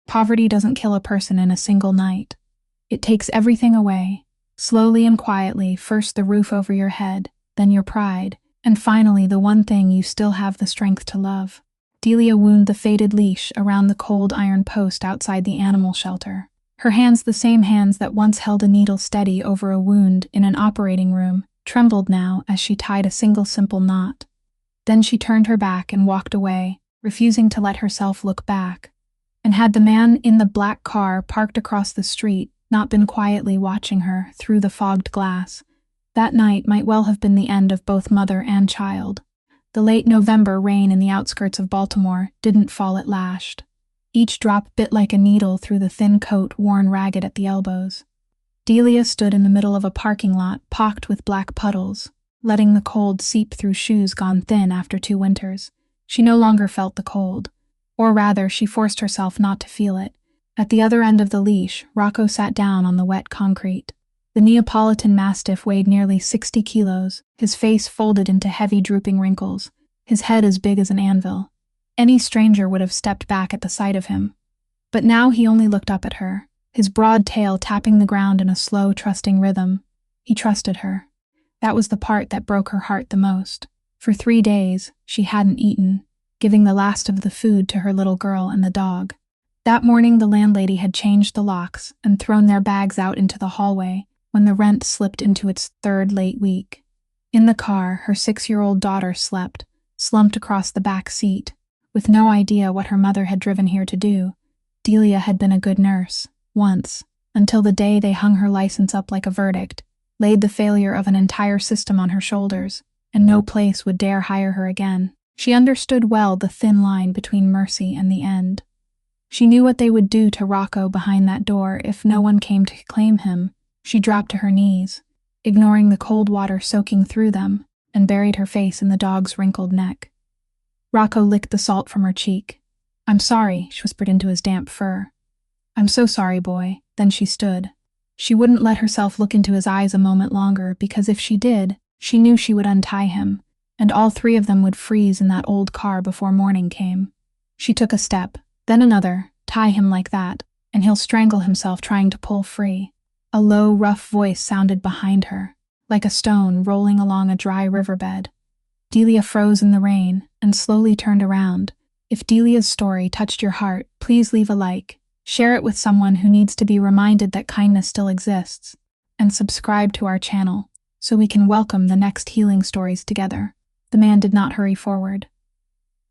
Poverty doesn't kill a person in a single night. It takes everything away, slowly and quietly, first the roof over your head, then your pride, and finally the one thing you still have the strength to love. Delia wound the faded leash around the cold iron post outside the animal shelter. Her hands, the same hands that once held a needle steady over a wound in an operating room, trembled now as she tied a single simple knot. Then she turned her back and walked away, refusing to let herself look back. And had the man in the black car parked across the street not been quietly watching her through the fogged glass, that night might well have been the end of both mother and child. The late November rain in the outskirts of Baltimore didn't fall at lashed. Each drop bit like a needle through the thin coat worn ragged at the elbows. Delia stood in the middle of a parking lot pocked with black puddles, letting the cold seep through shoes gone thin after 2 winters. She no longer felt the cold. Or rather, she forced herself not to feel it. At the other end of the leash, Rocco sat down on the wet concrete. The Neapolitan Mastiff weighed nearly 60 kilos, his face folded into heavy drooping wrinkles, his head as big as an anvil. Any stranger would have stepped back at the sight of him. But now he only looked up at her, his broad tail tapping the ground in a slow, trusting rhythm. He trusted her. That was the part that broke her heart the most. For 3 days, she hadn't eaten, giving the last of the food to her little girl and the dog. That morning, the landlady had changed the locks and thrown their bags out into the hallway when the rent slipped into its 3rd late week. In the car, her 6-year-old daughter slept, slumped across the back seat, with no idea what her mother had driven here to do. Delia had been a good nurse, once, until the day they hung her license up like a verdict, laid the failure of an entire system on her shoulders, and no place would dare hire her again. She understood well the thin line between mercy and the end. She knew what they would do to Rocco behind that door if no one came to claim him. She dropped to her knees, ignoring the cold water soaking through them, and buried her face in the dog's wrinkled neck. Rocco licked the salt from her cheek. "I'm sorry," she whispered into his damp fur. "I'm so sorry, boy." Then she stood. She wouldn't let herself look into his eyes a moment longer, because if she did, she knew she would untie him, and all 3 of them would freeze in that old car before morning came. She took a step, then another. Tie him like that, and he'll strangle himself trying to pull free. A low, rough voice sounded behind her, like a stone rolling along a dry riverbed. Delia froze in the rain and slowly turned around. If Delia's story touched your heart, please leave a like, share it with someone who needs to be reminded that kindness still exists, and subscribe to our channel so we can welcome the next healing stories together. The man did not hurry forward.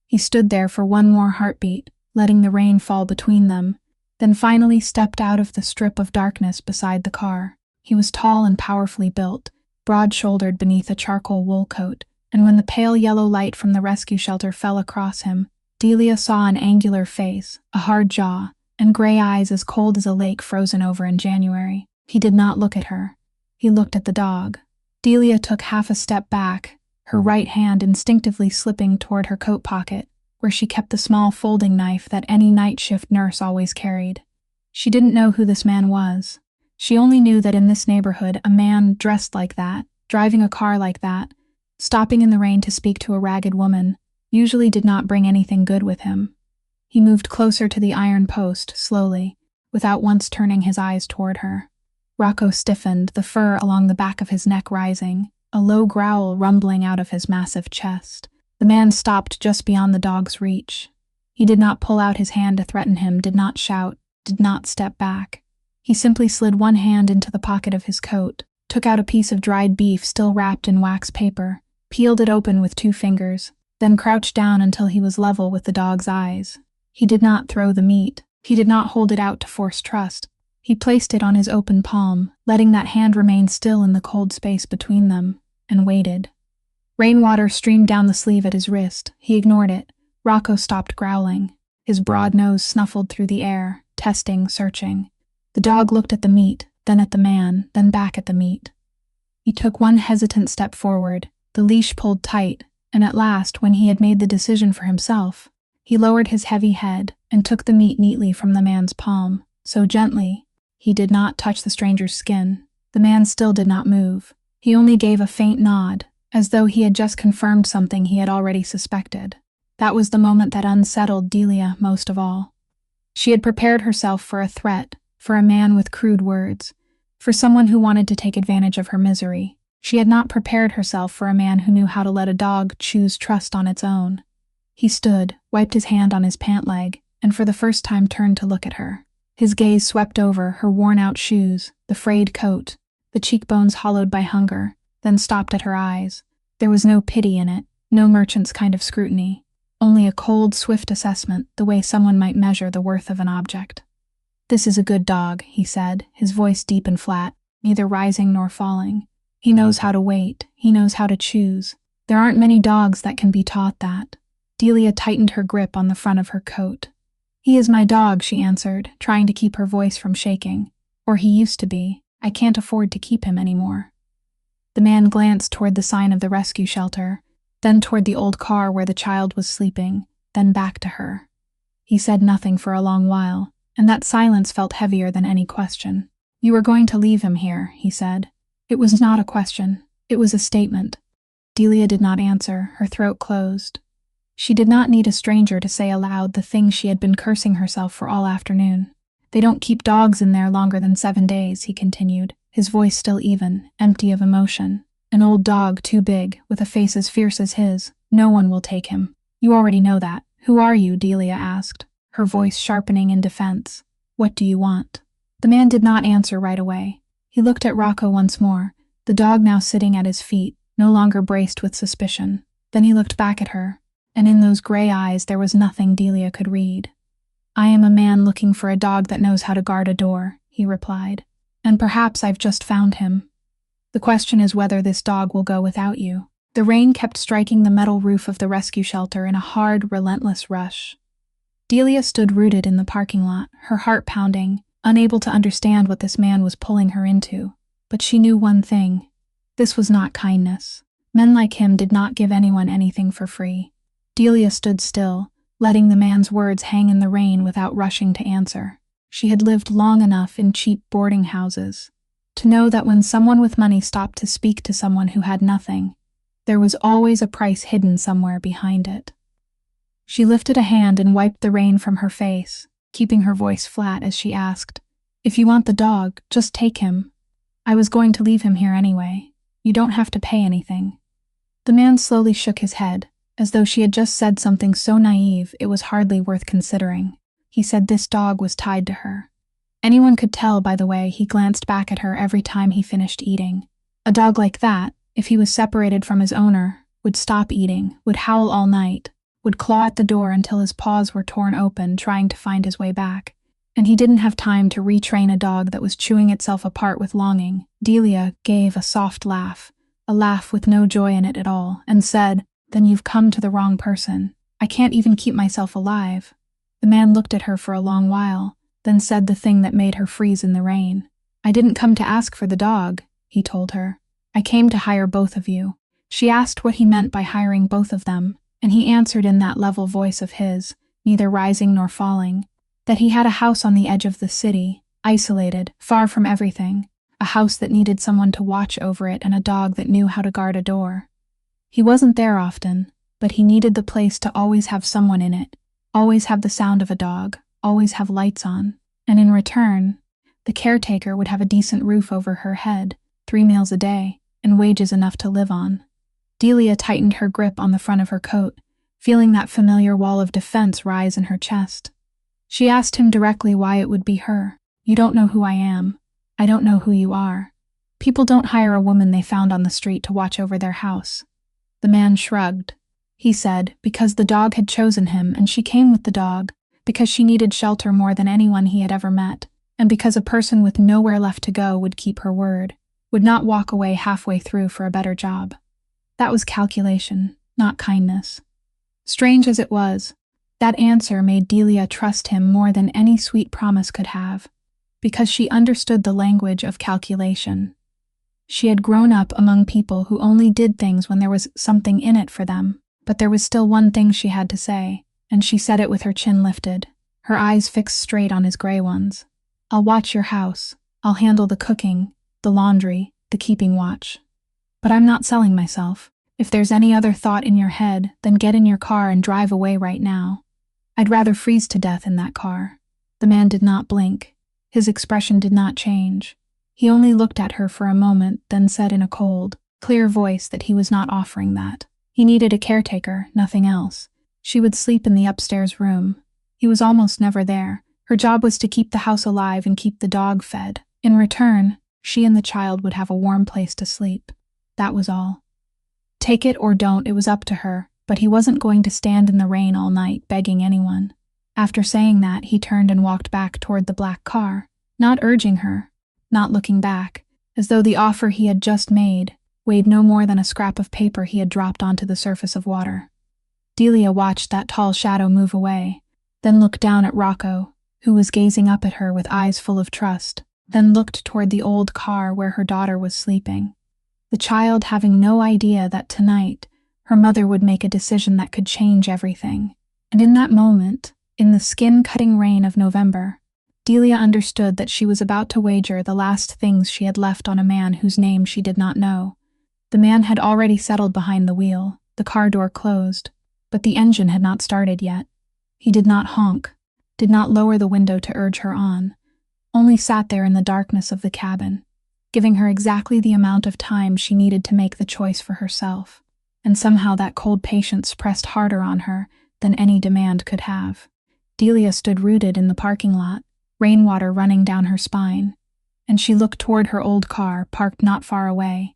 He stood there for one more heartbeat, letting the rain fall between them, then finally stepped out of the strip of darkness beside the car. He was tall and powerfully built, broad-shouldered beneath a charcoal wool coat, and when the pale yellow light from the rescue shelter fell across him, Delia saw an angular face, a hard jaw, and gray eyes as cold as a lake frozen over in January. He did not look at her. He looked at the dog. Delia took half a step back, her right hand instinctively slipping toward her coat pocket, where she kept the small folding knife that any night shift nurse always carried. She didn't know who this man was. She only knew that in this neighborhood, a man dressed like that, driving a car like that, stopping in the rain to speak to a ragged woman, usually did not bring anything good with him. He moved closer to the iron post, slowly, without once turning his eyes toward her. Rocco stiffened, the fur along the back of his neck rising, a low growl rumbling out of his massive chest. The man stopped just beyond the dog's reach. He did not pull out his hand to threaten him, did not shout, did not step back. He simply slid one hand into the pocket of his coat, took out a piece of dried beef still wrapped in wax paper, peeled it open with 2 fingers, then crouched down until he was level with the dog's eyes. He did not throw the meat. He did not hold it out to force trust. He placed it on his open palm, letting that hand remain still in the cold space between them, and waited. Rainwater streamed down the sleeve at his wrist. He ignored it. Rocco stopped growling. His broad nose snuffled through the air, testing, searching. The dog looked at the meat, then at the man, then back at the meat. He took one hesitant step forward. The leash pulled tight, and at last, when he had made the decision for himself, he lowered his heavy head and took the meat neatly from the man's palm, so gently. He did not touch the stranger's skin. The man still did not move. He only gave a faint nod, as though he had just confirmed something he had already suspected. That was the moment that unsettled Delia most of all. She had prepared herself for a threat, for a man with crude words, for someone who wanted to take advantage of her misery. She had not prepared herself for a man who knew how to let a dog choose trust on its own. He stood, wiped his hand on his pant leg, and for the first time turned to look at her. His gaze swept over her worn-out shoes, the frayed coat, the cheekbones hollowed by hunger, then stopped at her eyes. There was no pity in it, no merchant's kind of scrutiny, only a cold, swift assessment, the way someone might measure the worth of an object. "This is a good dog," he said, his voice deep and flat, neither rising nor falling. "He knows how to wait, he knows how to choose. There aren't many dogs that can be taught that." Delia tightened her grip on the front of her coat. "He is my dog," she answered, trying to keep her voice from shaking. "Or he used to be. I can't afford to keep him anymore." The man glanced toward the sign of the rescue shelter, then toward the old car where the child was sleeping, then back to her. He said nothing for a long while, and that silence felt heavier than any question. "You are going to leave him here," he said. It was not a question. It was a statement. Delia did not answer, her throat closed. She did not need a stranger to say aloud the things she had been cursing herself for all afternoon. "They don't keep dogs in there longer than 7 days," he continued, his voice still even, empty of emotion. "An old dog too big, with a face as fierce as his. No one will take him. You already know that. Who are you?" Delia asked, her voice sharpening in defense. "What do you want?" The man did not answer right away. He looked at Rocco once more, the dog now sitting at his feet, no longer braced with suspicion. Then he looked back at her, and in those gray eyes there was nothing Delia could read. "I am a man looking for a dog that knows how to guard a door," he replied. "And perhaps I've just found him. The question is whether this dog will go without you." The rain kept striking the metal roof of the rescue shelter in a hard, relentless rush. Delia stood rooted in the parking lot, her heart pounding, unable to understand what this man was pulling her into. But she knew one thing. This was not kindness. Men like him did not give anyone anything for free. Delia stood still, letting the man's words hang in the rain without rushing to answer. She had lived long enough in cheap boarding houses to know that when someone with money stopped to speak to someone who had nothing, there was always a price hidden somewhere behind it. She lifted a hand and wiped the rain from her face, keeping her voice flat as she asked, "If you want the dog, just take him. I was going to leave him here anyway. You don't have to pay anything." The man slowly shook his head, as though she had just said something so naive it was hardly worth considering. He said this dog was tied to her. Anyone could tell by the way he glanced back at her every time he finished eating. A dog like that, if he was separated from his owner, would stop eating, would howl all night, would claw at the door until his paws were torn open trying to find his way back. And he didn't have time to retrain a dog that was chewing itself apart with longing. Delia gave a soft laugh, a laugh with no joy in it at all, and said, "Then you've come to the wrong person. I can't even keep myself alive." The man looked at her for a long while, then said the thing that made her freeze in the rain. "I didn't come to ask for the dog," he told her. "I came to hire both of you." She asked what he meant by hiring both of them, and he answered in that level voice of his, neither rising nor falling, that he had a house on the edge of the city, isolated, far from everything, a house that needed someone to watch over it and a dog that knew how to guard a door. He wasn't there often, but he needed the place to always have someone in it, always have the sound of a dog, always have lights on, and in return, the caretaker would have a decent roof over her head, 3 meals a day, and wages enough to live on. Delia tightened her grip on the front of her coat, feeling that familiar wall of defense rise in her chest. She asked him directly why it would be her. "You don't know who I am. I don't know who you are. People don't hire a woman they found on the street to watch over their house." The man shrugged. He said, because the dog had chosen him and she came with the dog, because she needed shelter more than anyone he had ever met, and because a person with nowhere left to go would keep her word, would not walk away halfway through for a better job. That was calculation, not kindness. Strange as it was, that answer made Delia trust him more than any sweet promise could have, because she understood the language of calculation. She had grown up among people who only did things when there was something in it for them, but there was still one thing she had to say, and she said it with her chin lifted, her eyes fixed straight on his gray ones. "I'll watch your house. I'll handle the cooking, the laundry, the keeping watch. But I'm not selling myself. If there's any other thought in your head, then get in your car and drive away right now. I'd rather freeze to death in that car." The man did not blink. His expression did not change. He only looked at her for a moment, then said in a cold, clear voice that he was not offering that. He needed a caretaker, nothing else. She would sleep in the upstairs room. He was almost never there. Her job was to keep the house alive and keep the dog fed. In return, she and the child would have a warm place to sleep. That was all. Take it or don't, it was up to her, but he wasn't going to stand in the rain all night begging anyone. After saying that, he turned and walked back toward the black car, not urging her, not looking back, as though the offer he had just made weighed no more than a scrap of paper he had dropped onto the surface of water. Delia watched that tall shadow move away, then looked down at Rocco, who was gazing up at her with eyes full of trust, then looked toward the old car where her daughter was sleeping. The child having no idea that tonight her mother would make a decision that could change everything. And in that moment, in the skin-cutting rain of November, Delia understood that she was about to wager the last things she had left on a man whose name she did not know. The man had already settled behind the wheel, the car door closed, but the engine had not started yet. He did not honk, did not lower the window to urge her on, only sat there in the darkness of the cabin, giving her exactly the amount of time she needed to make the choice for herself. And somehow that cold patience pressed harder on her than any demand could have. Delia stood rooted in the parking lot, rainwater running down her spine, and she looked toward her old car parked not far away,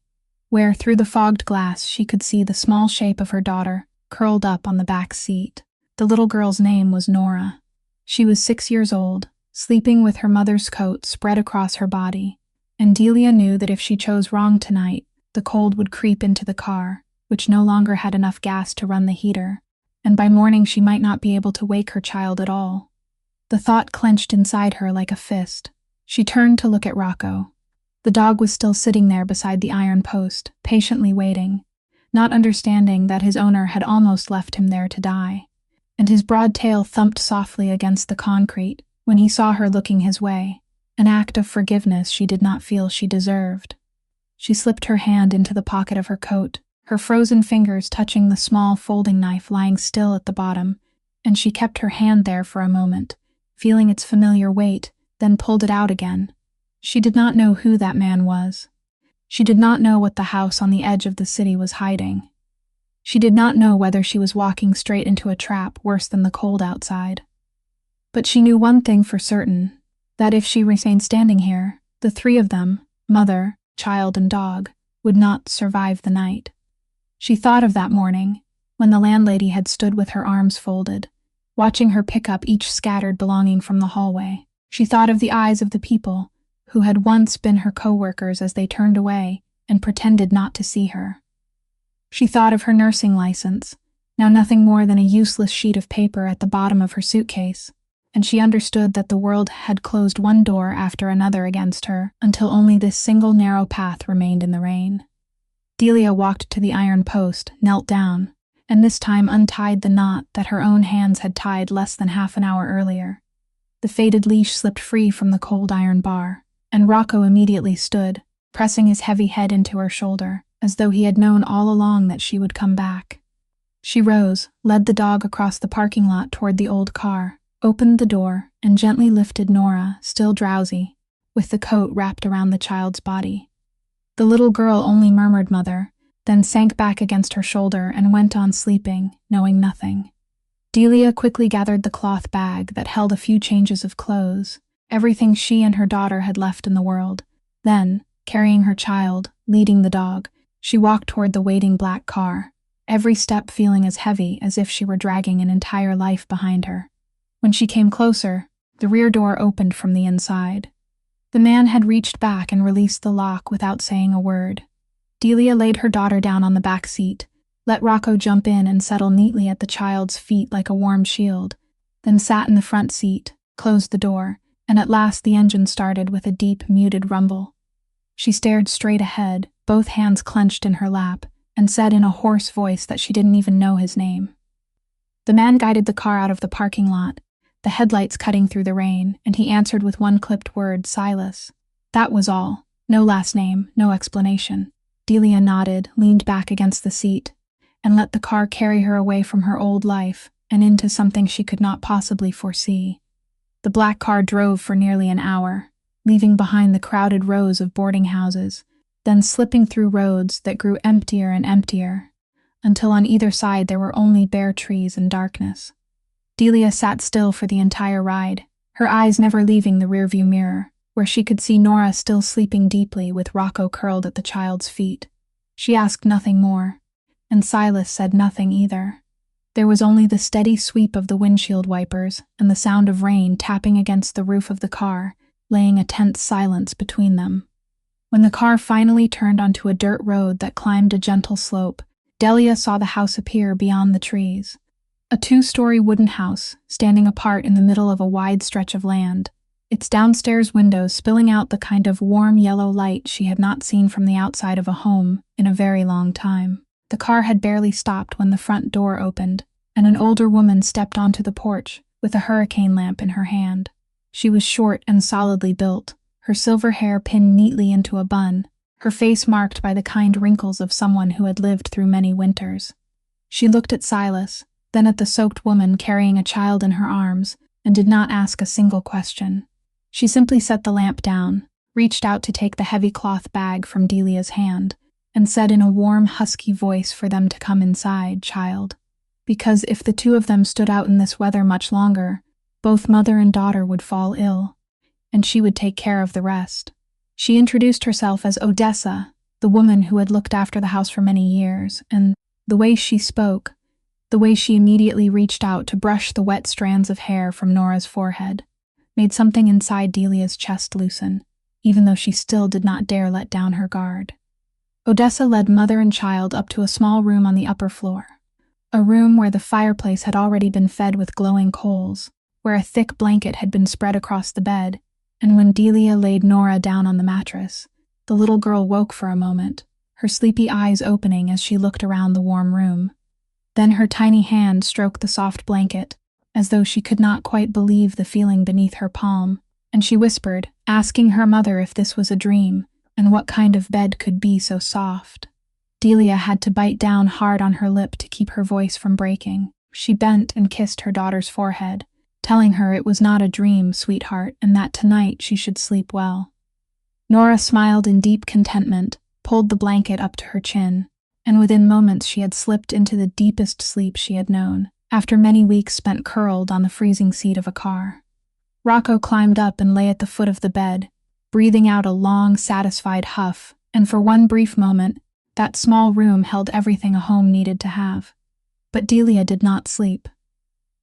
where through the fogged glass she could see the small shape of her daughter curled up on the back seat. The little girl's name was Nora. She was 6 years old, sleeping with her mother's coat spread across her body, and Delia knew that if she chose wrong tonight, the cold would creep into the car, which no longer had enough gas to run the heater, and by morning she might not be able to wake her child at all. The thought clenched inside her like a fist. She turned to look at Rocco. The dog was still sitting there beside the iron post, patiently waiting, not understanding that his owner had almost left him there to die, and his broad tail thumped softly against the concrete when he saw her looking his way, an act of forgiveness she did not feel she deserved. She slipped her hand into the pocket of her coat, her frozen fingers touching the small folding knife lying still at the bottom, and she kept her hand there for a moment, feeling its familiar weight, then pulled it out again. She did not know who that man was. She did not know what the house on the edge of the city was hiding. She did not know whether she was walking straight into a trap worse than the cold outside. But she knew one thing for certain, that if she remained standing here, the three of them, mother, child, and dog, would not survive the night. She thought of that morning, when the landlady had stood with her arms folded, watching her pick up each scattered belonging from the hallway. She thought of the eyes of the people who had once been her co-workers as they turned away and pretended not to see her. She thought of her nursing license, now nothing more than a useless sheet of paper at the bottom of her suitcase, and she understood that the world had closed one door after another against her until only this single narrow path remained in the rain. Delia walked to the iron post, knelt down, and this time untied the knot that her own hands had tied less than half an hour earlier. The faded leash slipped free from the cold iron bar, and Rocco immediately stood, pressing his heavy head into her shoulder, as though he had known all along that she would come back. She rose, led the dog across the parking lot toward the old car, opened the door, and gently lifted Nora, still drowsy, with the coat wrapped around the child's body. The little girl only murmured "Mother," then sank back against her shoulder and went on sleeping, knowing nothing. Delia quickly gathered the cloth bag that held a few changes of clothes, everything she and her daughter had left in the world. Then, carrying her child, leading the dog, she walked toward the waiting black car, every step feeling as heavy as if she were dragging an entire life behind her. When she came closer, the rear door opened from the inside. The man had reached back and released the lock without saying a word. Delia laid her daughter down on the back seat, let Rocco jump in and settle neatly at the child's feet like a warm shield, then sat in the front seat, closed the door, and at last the engine started with a deep, muted rumble. She stared straight ahead, both hands clenched in her lap, and said in a hoarse voice that she didn't even know his name. The man guided the car out of the parking lot, the headlights cutting through the rain, and he answered with one clipped word, "Silas." That was all. No last name, no explanation. Delia nodded, leaned back against the seat, and let the car carry her away from her old life and into something she could not possibly foresee. The black car drove for nearly an hour, leaving behind the crowded rows of boarding houses, then slipping through roads that grew emptier and emptier, until on either side there were only bare trees and darkness. Delia sat still for the entire ride, her eyes never leaving the rearview mirror, where she could see Nora still sleeping deeply with Rocco curled at the child's feet. She asked nothing more, and Silas said nothing either. There was only the steady sweep of the windshield wipers and the sound of rain tapping against the roof of the car, laying a tense silence between them. When the car finally turned onto a dirt road that climbed a gentle slope, Delia saw the house appear beyond the trees. A 2-story wooden house, standing apart in the middle of a wide stretch of land, its downstairs windows spilling out the kind of warm yellow light she had not seen from the outside of a home in a very long time. The car had barely stopped when the front door opened, and an older woman stepped onto the porch with a hurricane lamp in her hand. She was short and solidly built, her silver hair pinned neatly into a bun, her face marked by the kind wrinkles of someone who had lived through many winters. She looked at Silas, then at the soaked woman carrying a child in her arms, and did not ask a single question. She simply set the lamp down, reached out to take the heavy cloth bag from Delia's hand, and said in a warm, husky voice for them to come inside, child. Because if the two of them stood out in this weather much longer, both mother and daughter would fall ill, and she would take care of the rest. She introduced herself as Odessa, the woman who had looked after the house for many years, and the way she spoke, the way she immediately reached out to brush the wet strands of hair from Nora's forehead, made something inside Delia's chest loosen, even though she still did not dare let down her guard. Odessa led mother and child up to a small room on the upper floor, a room where the fireplace had already been fed with glowing coals, where a thick blanket had been spread across the bed, and when Delia laid Nora down on the mattress, the little girl woke for a moment, her sleepy eyes opening as she looked around the warm room. Then her tiny hand stroked the soft blanket, as though she could not quite believe the feeling beneath her palm, and she whispered, asking her mother if this was a dream, and what kind of bed could be so soft. Delia had to bite down hard on her lip to keep her voice from breaking. She bent and kissed her daughter's forehead, telling her it was not a dream, sweetheart, and that tonight she should sleep well. Nora smiled in deep contentment, pulled the blanket up to her chin, and within moments she had slipped into the deepest sleep she had known, after many weeks spent curled on the freezing seat of a car. Rocco climbed up and lay at the foot of the bed, breathing out a long, satisfied huff, and for one brief moment, that small room held everything a home needed to have. But Delia did not sleep.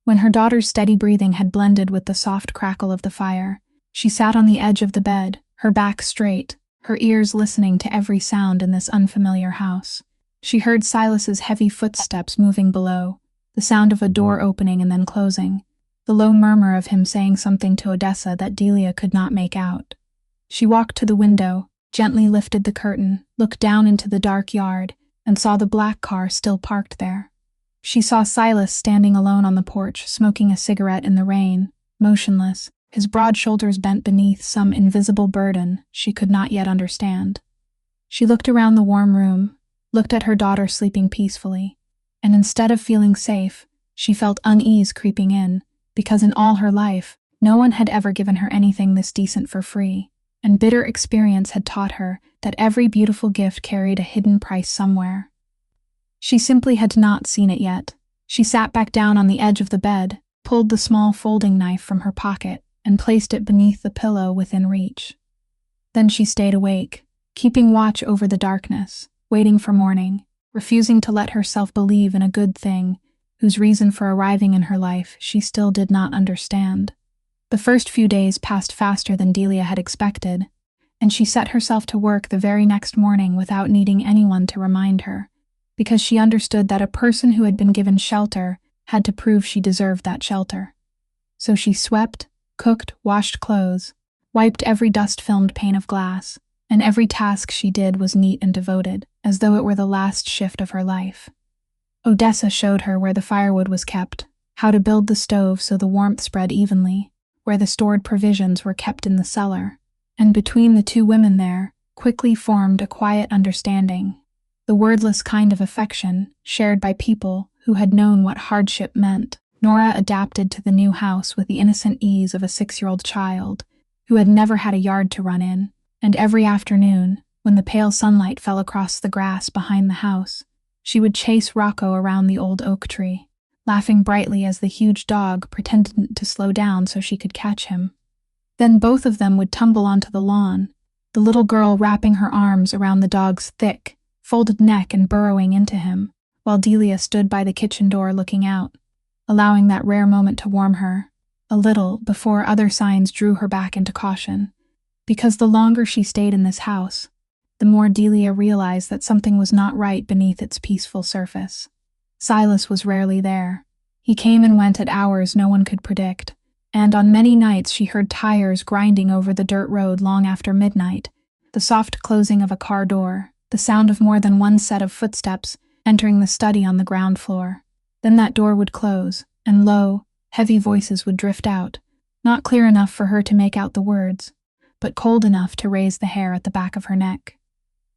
When her daughter's steady breathing had blended with the soft crackle of the fire, she sat on the edge of the bed, her back straight, her ears listening to every sound in this unfamiliar house. She heard Silas's heavy footsteps moving below, the sound of a door opening and then closing, the low murmur of him saying something to Odessa that Delia could not make out. She walked to the window, gently lifted the curtain, looked down into the dark yard, and saw the black car still parked there. She saw Silas standing alone on the porch, smoking a cigarette in the rain, motionless, his broad shoulders bent beneath some invisible burden she could not yet understand. She looked around the warm room, looked at her daughter sleeping peacefully, and instead of feeling safe, she felt unease creeping in, because in all her life, no one had ever given her anything this decent for free, and bitter experience had taught her that every beautiful gift carried a hidden price somewhere. She simply had not seen it yet. She sat back down on the edge of the bed, pulled the small folding knife from her pocket, and placed it beneath the pillow within reach. Then she stayed awake, keeping watch over the darkness, waiting for morning, refusing to let herself believe in a good thing, whose reason for arriving in her life she still did not understand. The first few days passed faster than Delia had expected, and she set herself to work the very next morning without needing anyone to remind her, because she understood that a person who had been given shelter had to prove she deserved that shelter. So she swept, cooked, washed clothes, wiped every dust-filmed pane of glass, and every task she did was neat and devoted, as though it were the last shift of her life. Odessa showed her where the firewood was kept, how to build the stove so the warmth spread evenly, where the stored provisions were kept in the cellar, and between the two women there quickly formed a quiet understanding, the wordless kind of affection shared by people who had known what hardship meant. Nora adapted to the new house with the innocent ease of a 6-year-old child who had never had a yard to run in, and every afternoon, when the pale sunlight fell across the grass behind the house, she would chase Rocco around the old oak tree, laughing brightly as the huge dog pretended to slow down so she could catch him. Then both of them would tumble onto the lawn, the little girl wrapping her arms around the dog's thick, folded neck and burrowing into him, while Delia stood by the kitchen door looking out, allowing that rare moment to warm her, a little before other signs drew her back into caution. Because the longer she stayed in this house, the more Delia realized that something was not right beneath its peaceful surface. Silas was rarely there. He came and went at hours no one could predict, and on many nights she heard tires grinding over the dirt road long after midnight, the soft closing of a car door, the sound of more than one set of footsteps entering the study on the ground floor. Then that door would close, and low, heavy voices would drift out, not clear enough for her to make out the words, but cold enough to raise the hair at the back of her neck.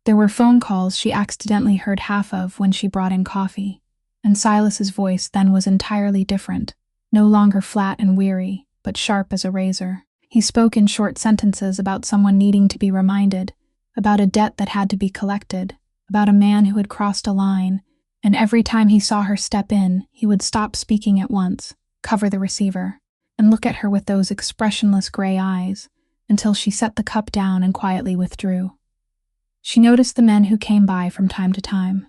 There were phone calls she accidentally heard half of when she brought in coffee, and Silas's voice then was entirely different, no longer flat and weary, but sharp as a razor. He spoke in short sentences about someone needing to be reminded, about a debt that had to be collected, about a man who had crossed a line, and every time he saw her step in, he would stop speaking at once, cover the receiver, and look at her with those expressionless gray eyes, until she set the cup down and quietly withdrew. She noticed the men who came by from time to time.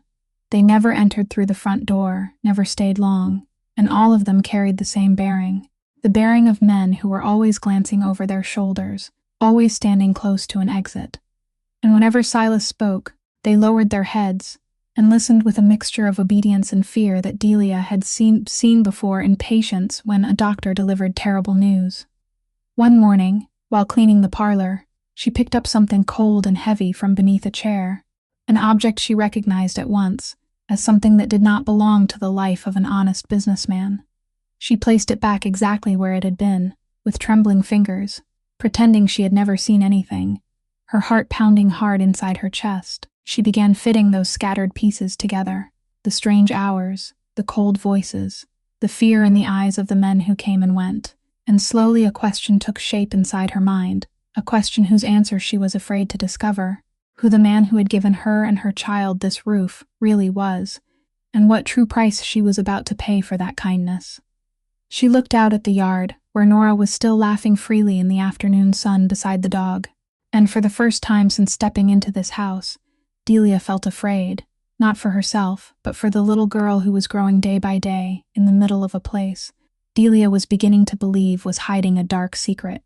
They never entered through the front door, never stayed long, and all of them carried the same bearing, the bearing of men who were always glancing over their shoulders, always standing close to an exit. And whenever Silas spoke, they lowered their heads and listened with a mixture of obedience and fear that Delia had seen before in patience when a doctor delivered terrible news. One morning, while cleaning the parlor, she picked up something cold and heavy from beneath a chair, an object she recognized at once as something that did not belong to the life of an honest businessman. She placed it back exactly where it had been, with trembling fingers, pretending she had never seen anything, her heart pounding hard inside her chest. She began fitting those scattered pieces together, the strange hours, the cold voices, the fear in the eyes of the men who came and went, and slowly a question took shape inside her mind, a question whose answer she was afraid to discover, who the man who had given her and her child this roof really was, and what true price she was about to pay for that kindness. She looked out at the yard, where Nora was still laughing freely in the afternoon sun beside the dog, and for the first time since stepping into this house, Delia felt afraid, not for herself, but for the little girl who was growing day by day in the middle of a place Delia was beginning to believe was hiding a dark secret.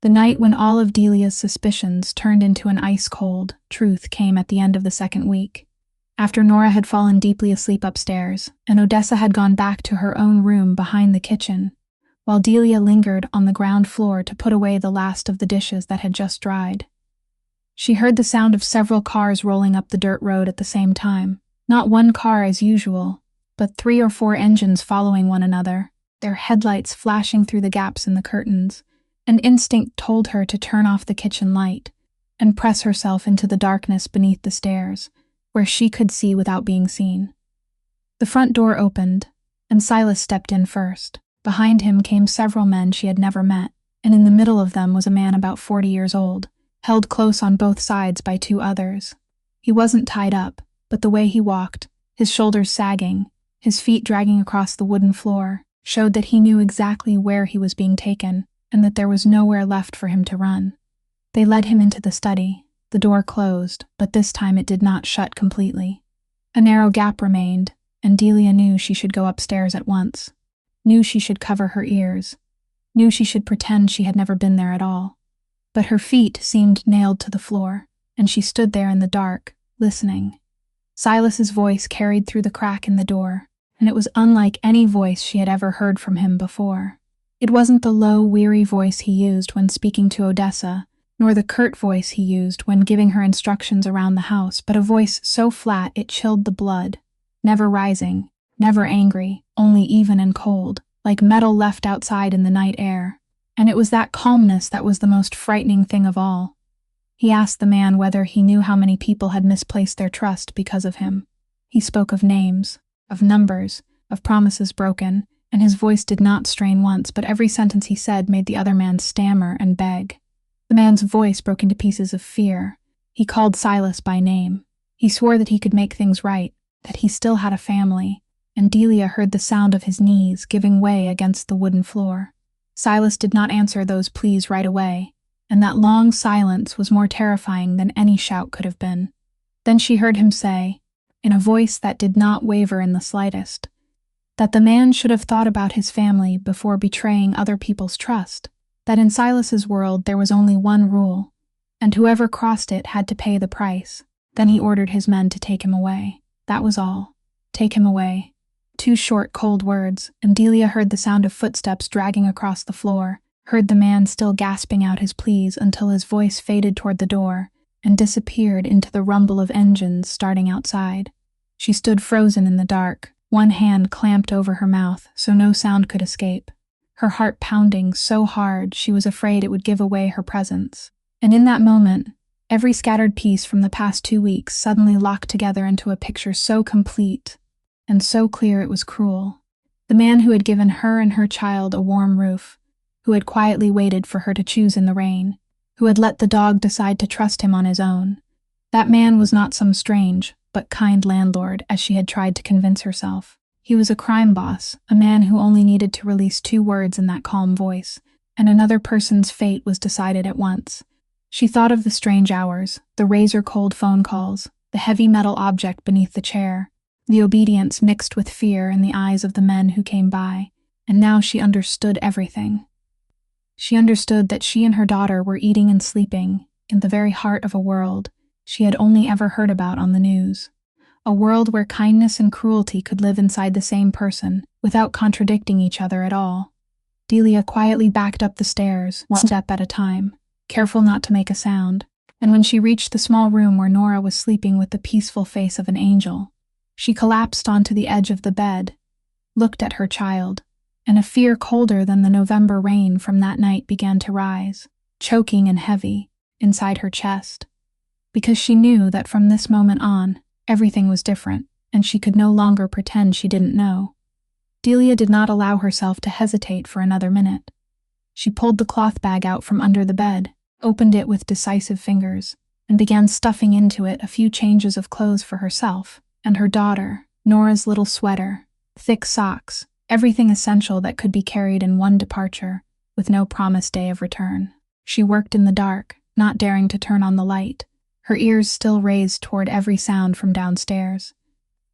The night when all of Delia's suspicions turned into an ice-cold truth came at the end of the second week. After Nora had fallen deeply asleep upstairs, and Odessa had gone back to her own room behind the kitchen, while Delia lingered on the ground floor to put away the last of the dishes that had just dried. She heard the sound of several cars rolling up the dirt road at the same time. Not one car as usual, but 3 or 4 engines following one another, their headlights flashing through the gaps in the curtains. And instinct told her to turn off the kitchen light and press herself into the darkness beneath the stairs, where she could see without being seen. The front door opened, and Silas stepped in first. Behind him came several men she had never met, and in the middle of them was a man about 40 years old, held close on both sides by 2 others. He wasn't tied up, but the way he walked, his shoulders sagging, his feet dragging across the wooden floor, showed that he knew exactly where he was being taken, and that there was nowhere left for him to run. They led him into the study. The door closed, but this time it did not shut completely. A narrow gap remained, and Delia knew she should go upstairs at once, knew she should cover her ears, knew she should pretend she had never been there at all. But her feet seemed nailed to the floor, and she stood there in the dark, listening. Silas's voice carried through the crack in the door, and it was unlike any voice she had ever heard from him before. It wasn't the low, weary voice he used when speaking to Odessa, nor the curt voice he used when giving her instructions around the house, but a voice so flat it chilled the blood, never rising, never angry, only even and cold, like metal left outside in the night air. And it was that calmness that was the most frightening thing of all. He asked the man whether he knew how many people had misplaced their trust because of him. He spoke of names, of numbers, of promises broken, and his voice did not strain once, but every sentence he said made the other man stammer and beg. The man's voice broke into pieces of fear. He called Silas by name. He swore that he could make things right, that he still had a family, and Delia heard the sound of his knees giving way against the wooden floor. Silas did not answer those pleas right away, and that long silence was more terrifying than any shout could have been. Then she heard him say, in a voice that did not waver in the slightest, that the man should have thought about his family before betraying other people's trust, that in Silas's world there was only one rule, and whoever crossed it had to pay the price. Then he ordered his men to take him away. That was all. Take him away. 2 short, cold words, and Delia heard the sound of footsteps dragging across the floor, heard the man still gasping out his pleas until his voice faded toward the door and disappeared into the rumble of engines starting outside. She stood frozen in the dark, one hand clamped over her mouth so no sound could escape, her heart pounding so hard she was afraid it would give away her presence. And in that moment, every scattered piece from the past 2 weeks suddenly locked together into a picture so complete and so clear it was cruel. The man who had given her and her child a warm roof, who had quietly waited for her to choose in the rain, who had let the dog decide to trust him on his own. That man was not some strange but kind landlord, as she had tried to convince herself. He was a crime boss, a man who only needed to release 2 words in that calm voice, and another person's fate was decided at once. She thought of the strange hours, the razor-cold phone calls, the heavy metal object beneath the chair, the obedience mixed with fear in the eyes of the men who came by, and now she understood everything. She understood that she and her daughter were eating and sleeping in the very heart of a world she had only ever heard about on the news. A world where kindness and cruelty could live inside the same person, without contradicting each other at all. Delia quietly backed up the stairs, one step at a time, careful not to make a sound, and when she reached the small room where Nora was sleeping with the peaceful face of an angel, she collapsed onto the edge of the bed, looked at her child, and a fear colder than the November rain from that night began to rise, choking and heavy, inside her chest. Because she knew that from this moment on, everything was different, and she could no longer pretend she didn't know. Delia did not allow herself to hesitate for another minute. She pulled the cloth bag out from under the bed, opened it with decisive fingers, and began stuffing into it a few changes of clothes for herself and her daughter, Nora's little sweater, thick socks, everything essential that could be carried in one departure, with no promised day of return. She worked in the dark, not daring to turn on the light, her ears still raised toward every sound from downstairs.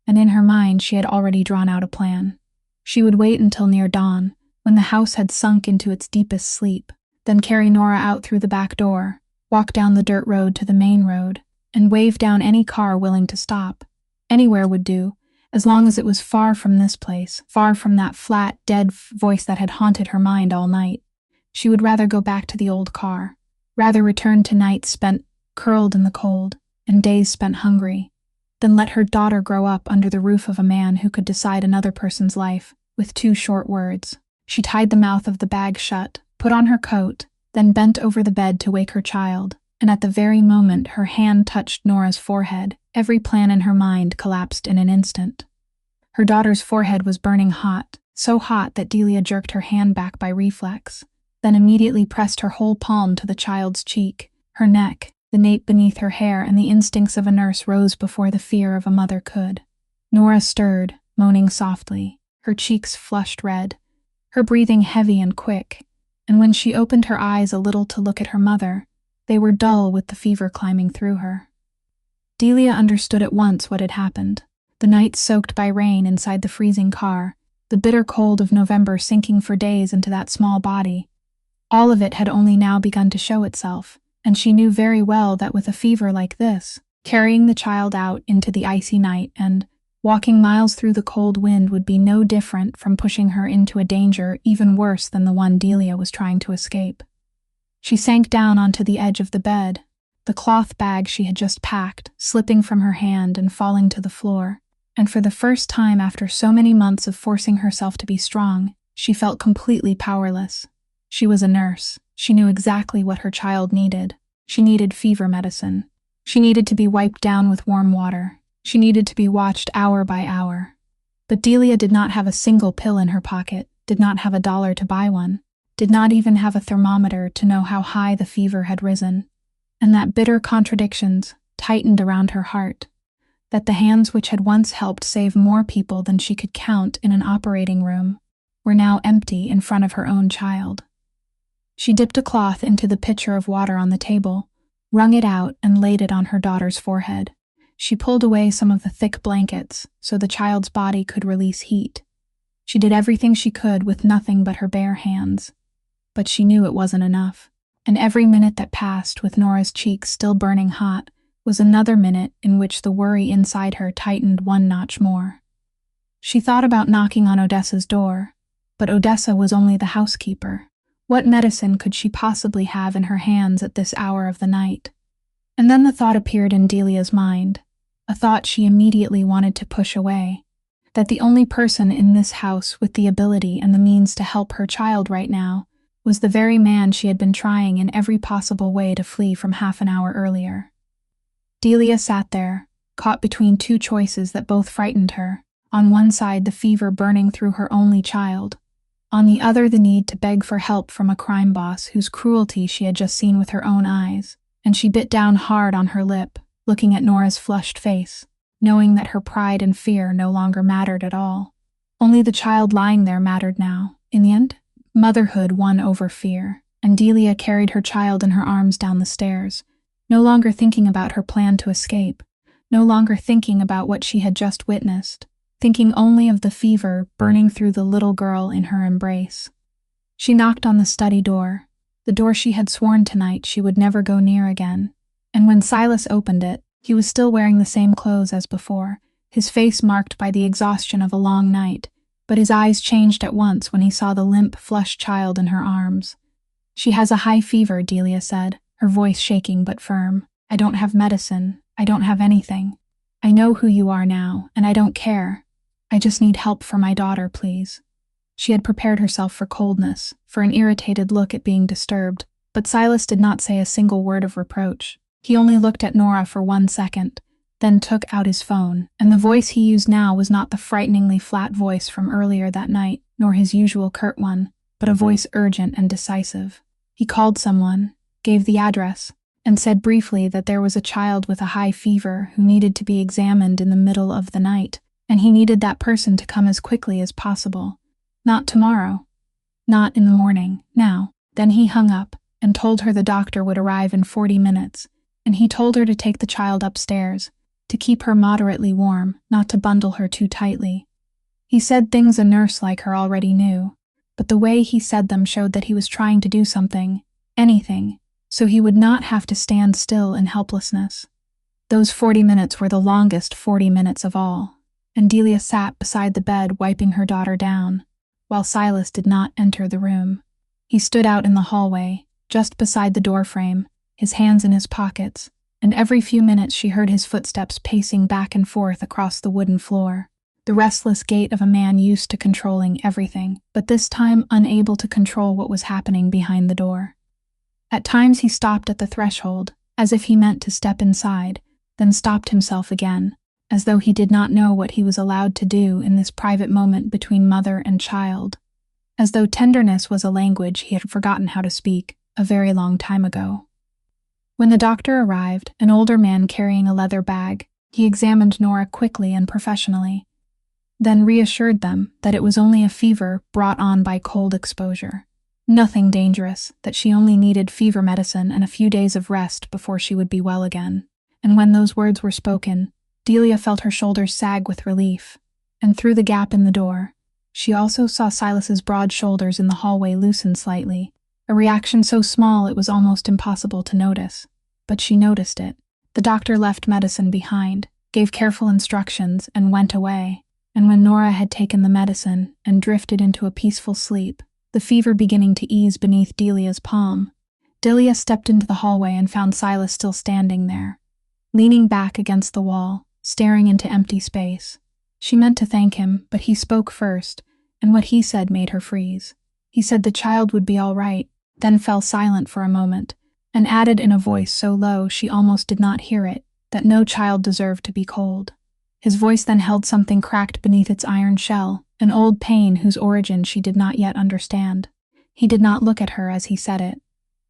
And in her mind she had already drawn out a plan. She would wait until near dawn, when the house had sunk into its deepest sleep, then carry Nora out through the back door, walk down the dirt road to the main road, and wave down any car willing to stop. Anywhere would do, as long as it was far from this place, far from that flat, dead voice that had haunted her mind all night. She would rather go back to the old car, rather return to nights spent curled in the cold, and days spent hungry, than let her daughter grow up under the roof of a man who could decide another person's life with 2 short words. She tied the mouth of the bag shut, put on her coat, then bent over the bed to wake her child, and at the very moment her hand touched Nora's forehead, every plan in her mind collapsed in an instant. Her daughter's forehead was burning hot, so hot that Delia jerked her hand back by reflex, then immediately pressed her whole palm to the child's cheek, her neck, the nape beneath her hair, and the instincts of a nurse rose before the fear of a mother could. Nora stirred, moaning softly, her cheeks flushed red, her breathing heavy and quick, and when she opened her eyes a little to look at her mother, they were dull with the fever climbing through her. Delia understood at once what had happened. The night soaked by rain inside the freezing car, the bitter cold of November sinking for days into that small body. All of it had only now begun to show itself, and she knew very well that with a fever like this, carrying the child out into the icy night and walking miles through the cold wind would be no different from pushing her into a danger even worse than the one Delia was trying to escape. She sank down onto the edge of the bed, the cloth bag she had just packed slipping from her hand and falling to the floor, and for the first time after so many months of forcing herself to be strong, she felt completely powerless. She was a nurse. She knew exactly what her child needed. She needed fever medicine. She needed to be wiped down with warm water. She needed to be watched hour by hour. But Delia did not have a single pill in her pocket, did not have $1 to buy one, did not even have a thermometer to know how high the fever had risen. And that bitter contradictions tightened around her heart, that the hands which had once helped save more people than she could count in an operating room were now empty in front of her own child. She dipped a cloth into the pitcher of water on the table, wrung it out, and laid it on her daughter's forehead. She pulled away some of the thick blankets so the child's body could release heat. She did everything she could with nothing but her bare hands. But she knew it wasn't enough, and every minute that passed with Nora's cheeks still burning hot was another minute in which the worry inside her tightened one notch more. She thought about knocking on Odessa's door, but Odessa was only the housekeeper. What medicine could she possibly have in her hands at this hour of the night? And then the thought appeared in Delia's mind, a thought she immediately wanted to push away, that the only person in this house with the ability and the means to help her child right now was the very man she had been trying in every possible way to flee from half an hour earlier. Delia sat there, caught between two choices that both frightened her. On one side, the fever burning through her only child. On the other, the need to beg for help from a crime boss whose cruelty she had just seen with her own eyes, and she bit down hard on her lip, looking at Nora's flushed face, knowing that her pride and fear no longer mattered at all. Only the child lying there mattered now. In the end, motherhood won over fear, and Delia carried her child in her arms down the stairs, no longer thinking about her plan to escape, no longer thinking about what she had just witnessed, thinking only of the fever burning through the little girl in her embrace. She knocked on the study door, the door she had sworn tonight she would never go near again, and when Silas opened it, he was still wearing the same clothes as before, his face marked by the exhaustion of a long night, but his eyes changed at once when he saw the limp, flushed child in her arms. "She has a high fever," Delia said, her voice shaking but firm. "I don't have medicine. I don't have anything. I know who you are now, and I don't care. I just need help for my daughter, please." She had prepared herself for coldness, for an irritated look at being disturbed, but Silas did not say a single word of reproach. He only looked at Nora for 1 second, then took out his phone, and the voice he used now was not the frighteningly flat voice from earlier that night, nor his usual curt one, but a voice urgent and decisive. He called someone, gave the address, and said briefly that there was a child with a high fever who needed to be examined in the middle of the night, and he needed that person to come as quickly as possible. Not tomorrow. Not in the morning, now. Then he hung up and told her the doctor would arrive in 40 minutes, and he told her to take the child upstairs, to keep her moderately warm, not to bundle her too tightly. He said things a nurse like her already knew, but the way he said them showed that he was trying to do something, anything, so he would not have to stand still in helplessness. Those 40 minutes were the longest 40 minutes of all, and Delia sat beside the bed wiping her daughter down, while Silas did not enter the room. He stood out in the hallway, just beside the doorframe, his hands in his pockets, and every few minutes she heard his footsteps pacing back and forth across the wooden floor, the restless gait of a man used to controlling everything, but this time unable to control what was happening behind the door. At times he stopped at the threshold, as if he meant to step inside, then stopped himself again, as though he did not know what he was allowed to do in this private moment between mother and child, as though tenderness was a language he had forgotten how to speak a very long time ago. When the doctor arrived, an older man carrying a leather bag, he examined Nora quickly and professionally, then reassured them that it was only a fever brought on by cold exposure. Nothing dangerous, that she only needed fever medicine and a few days of rest before she would be well again. And when those words were spoken, Delia felt her shoulders sag with relief, and through the gap in the door, she also saw Silas's broad shoulders in the hallway loosen slightly, a reaction so small it was almost impossible to notice. But she noticed it. The doctor left medicine behind, gave careful instructions, and went away. And when Nora had taken the medicine and drifted into a peaceful sleep, the fever beginning to ease beneath Delia's palm, Delia stepped into the hallway and found Silas still standing there, leaning back against the wall, staring into empty space. She meant to thank him, but he spoke first, and what he said made her freeze. He said the child would be all right, then fell silent for a moment, and added in a voice so low she almost did not hear it, that no child deserved to be cold. His voice then held something cracked beneath its iron shell, an old pain whose origin she did not yet understand. He did not look at her as he said it.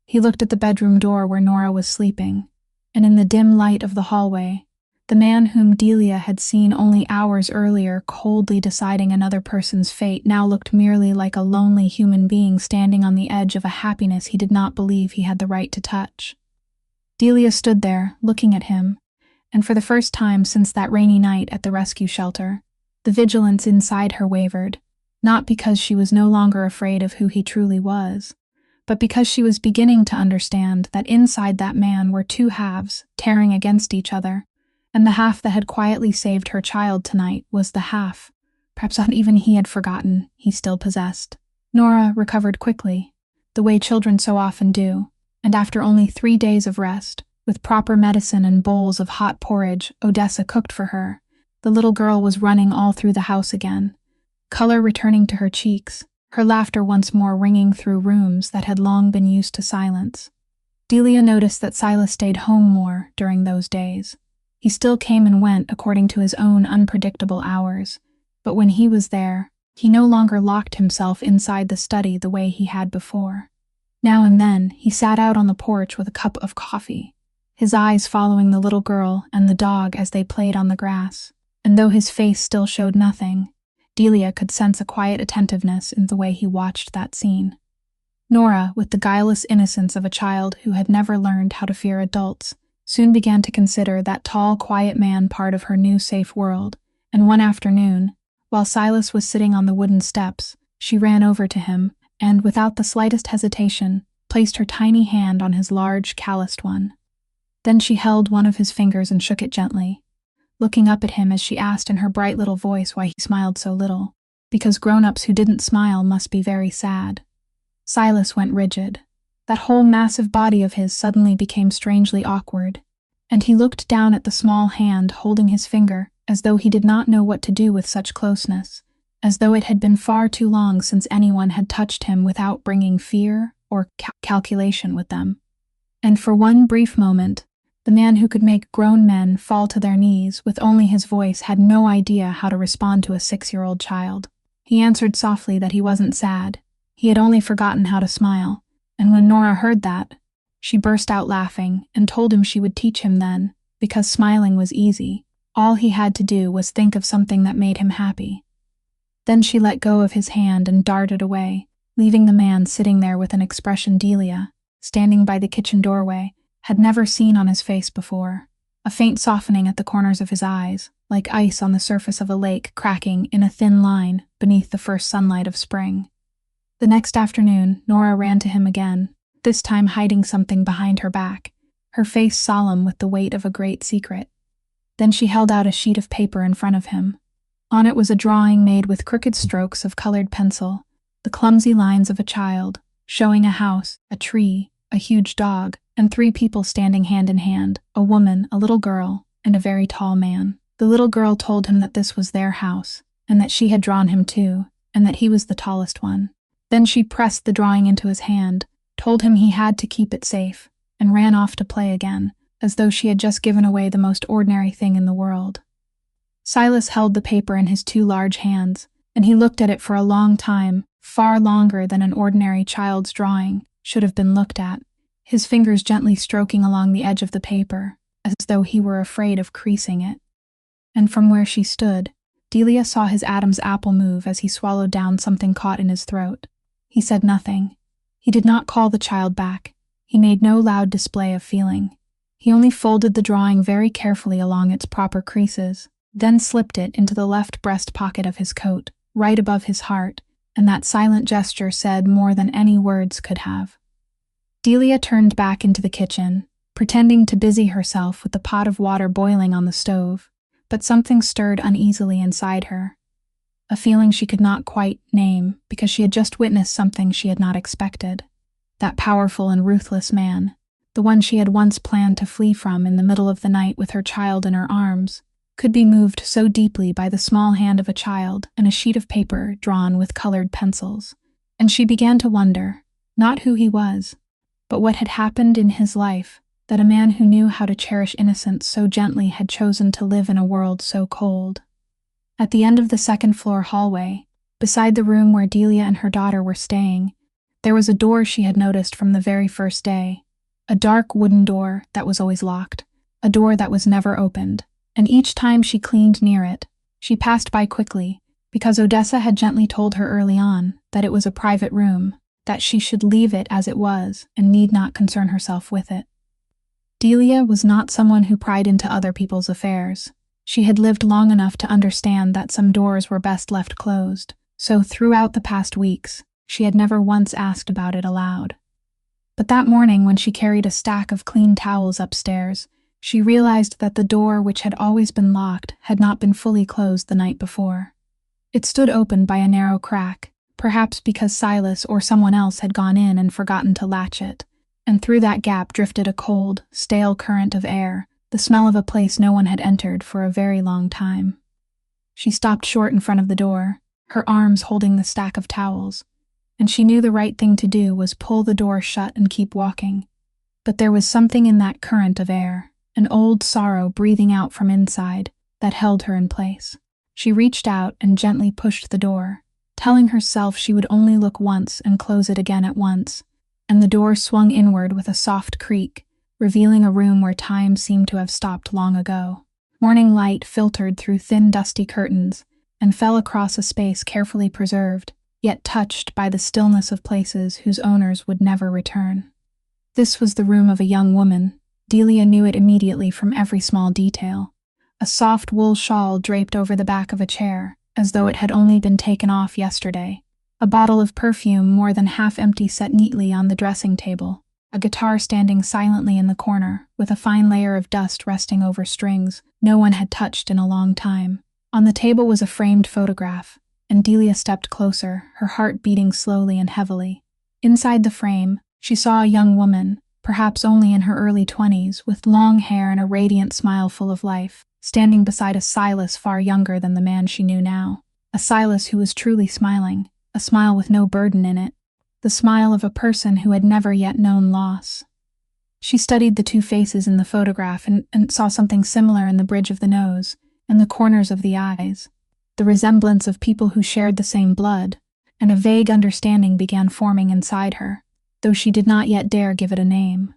He looked at the bedroom door where Nora was sleeping, and in the dim light of the hallway, the man whom Delia had seen only hours earlier coldly deciding another person's fate now looked merely like a lonely human being standing on the edge of a happiness he did not believe he had the right to touch. Delia stood there, looking at him, and for the first time since that rainy night at the rescue shelter, the vigilance inside her wavered, not because she was no longer afraid of who he truly was, but because she was beginning to understand that inside that man were two halves tearing against each other, and the half that had quietly saved her child tonight was the half, perhaps not even he had forgotten, he still possessed. Nora recovered quickly, the way children so often do, and after only 3 days of rest, with proper medicine and bowls of hot porridge Odessa cooked for her, the little girl was running all through the house again, color returning to her cheeks, her laughter once more ringing through rooms that had long been used to silence. Delia noticed that Silas stayed home more during those days. He still came and went according to his own unpredictable hours, but when he was there, he no longer locked himself inside the study the way he had before. Now and then, he sat out on the porch with a cup of coffee, his eyes following the little girl and the dog as they played on the grass, and though his face still showed nothing, Delia could sense a quiet attentiveness in the way he watched that scene. Nora, with the guileless innocence of a child who had never learned how to fear adults, soon began to consider that tall, quiet man part of her new safe world, and one afternoon, while Silas was sitting on the wooden steps, she ran over to him and, without the slightest hesitation, placed her tiny hand on his large, calloused one. Then she held one of his fingers and shook it gently, looking up at him as she asked in her bright little voice why he smiled so little, because grown-ups who didn't smile must be very sad. Silas went rigid. That whole massive body of his suddenly became strangely awkward, and he looked down at the small hand holding his finger as though he did not know what to do with such closeness, as though it had been far too long since anyone had touched him without bringing fear or calculation with them. And for one brief moment, the man who could make grown men fall to their knees with only his voice had no idea how to respond to a 6-year-old child. He answered softly that he wasn't sad. He had only forgotten how to smile. And when Nora heard that, she burst out laughing and told him she would teach him then, because smiling was easy. All he had to do was think of something that made him happy. Then she let go of his hand and darted away, leaving the man sitting there with an expression Delia, standing by the kitchen doorway, had never seen on his face before. A faint softening at the corners of his eyes, like ice on the surface of a lake cracking in a thin line beneath the first sunlight of spring. The next afternoon, Nora ran to him again, this time hiding something behind her back, her face solemn with the weight of a great secret. Then she held out a sheet of paper in front of him. On it was a drawing made with crooked strokes of colored pencil, the clumsy lines of a child, showing a house, a tree, a huge dog, and 3 people standing hand in hand, a woman, a little girl, and a very tall man. The little girl told him that this was their house, and that she had drawn him too, and that he was the tallest one. Then she pressed the drawing into his hand, told him he had to keep it safe, and ran off to play again, as though she had just given away the most ordinary thing in the world. Silas held the paper in his 2 large hands, and he looked at it for a long time, far longer than an ordinary child's drawing should have been looked at, his fingers gently stroking along the edge of the paper, as though he were afraid of creasing it. And from where she stood, Delia saw his Adam's apple move as he swallowed down something caught in his throat. He said nothing. He did not call the child back. He made no loud display of feeling. He only folded the drawing very carefully along its proper creases, then slipped it into the left breast pocket of his coat, right above his heart, and that silent gesture said more than any words could have. Delia turned back into the kitchen, pretending to busy herself with the pot of water boiling on the stove, but something stirred uneasily inside her. A feeling she could not quite name because she had just witnessed something she had not expected. That powerful and ruthless man, the one she had once planned to flee from in the middle of the night with her child in her arms, could be moved so deeply by the small hand of a child and a sheet of paper drawn with colored pencils. And she began to wonder, not who he was, but what had happened in his life that a man who knew how to cherish innocence so gently had chosen to live in a world so cold. At the end of the second-floor hallway, beside the room where Delia and her daughter were staying, there was a door she had noticed from the very first day. A dark wooden door that was always locked, a door that was never opened, and each time she cleaned near it, she passed by quickly, because Odessa had gently told her early on that it was a private room, that she should leave it as it was and need not concern herself with it. Delia was not someone who pried into other people's affairs. She had lived long enough to understand that some doors were best left closed, so throughout the past weeks, she had never once asked about it aloud. But that morning, when she carried a stack of clean towels upstairs, she realized that the door, which had always been locked, had not been fully closed the night before. It stood open by a narrow crack, perhaps because Silas or someone else had gone in and forgotten to latch it, and through that gap drifted a cold, stale current of air, the smell of a place no one had entered for a very long time. She stopped short in front of the door, her arms holding the stack of towels, and she knew the right thing to do was pull the door shut and keep walking. But there was something in that current of air, an old sorrow breathing out from inside, that held her in place. She reached out and gently pushed the door, telling herself she would only look once and close it again at once, and the door swung inward with a soft creak, revealing a room where time seemed to have stopped long ago. Morning light filtered through thin, dusty curtains and fell across a space carefully preserved, yet touched by the stillness of places whose owners would never return. This was the room of a young woman. Delia knew it immediately from every small detail. A soft wool shawl draped over the back of a chair, as though it had only been taken off yesterday. A bottle of perfume more than half empty set neatly on the dressing table. A guitar standing silently in the corner, with a fine layer of dust resting over strings no one had touched in a long time. On the table was a framed photograph, and Delia stepped closer, her heart beating slowly and heavily. Inside the frame, she saw a young woman, perhaps only in her early 20s, with long hair and a radiant smile full of life, standing beside a Silas far younger than the man she knew now. A Silas who was truly smiling, a smile with no burden in it, the smile of a person who had never yet known loss. She studied the two faces in the photograph and saw something similar in the bridge of the nose and the corners of the eyes, the resemblance of people who shared the same blood, and a vague understanding began forming inside her, though she did not yet dare give it a name.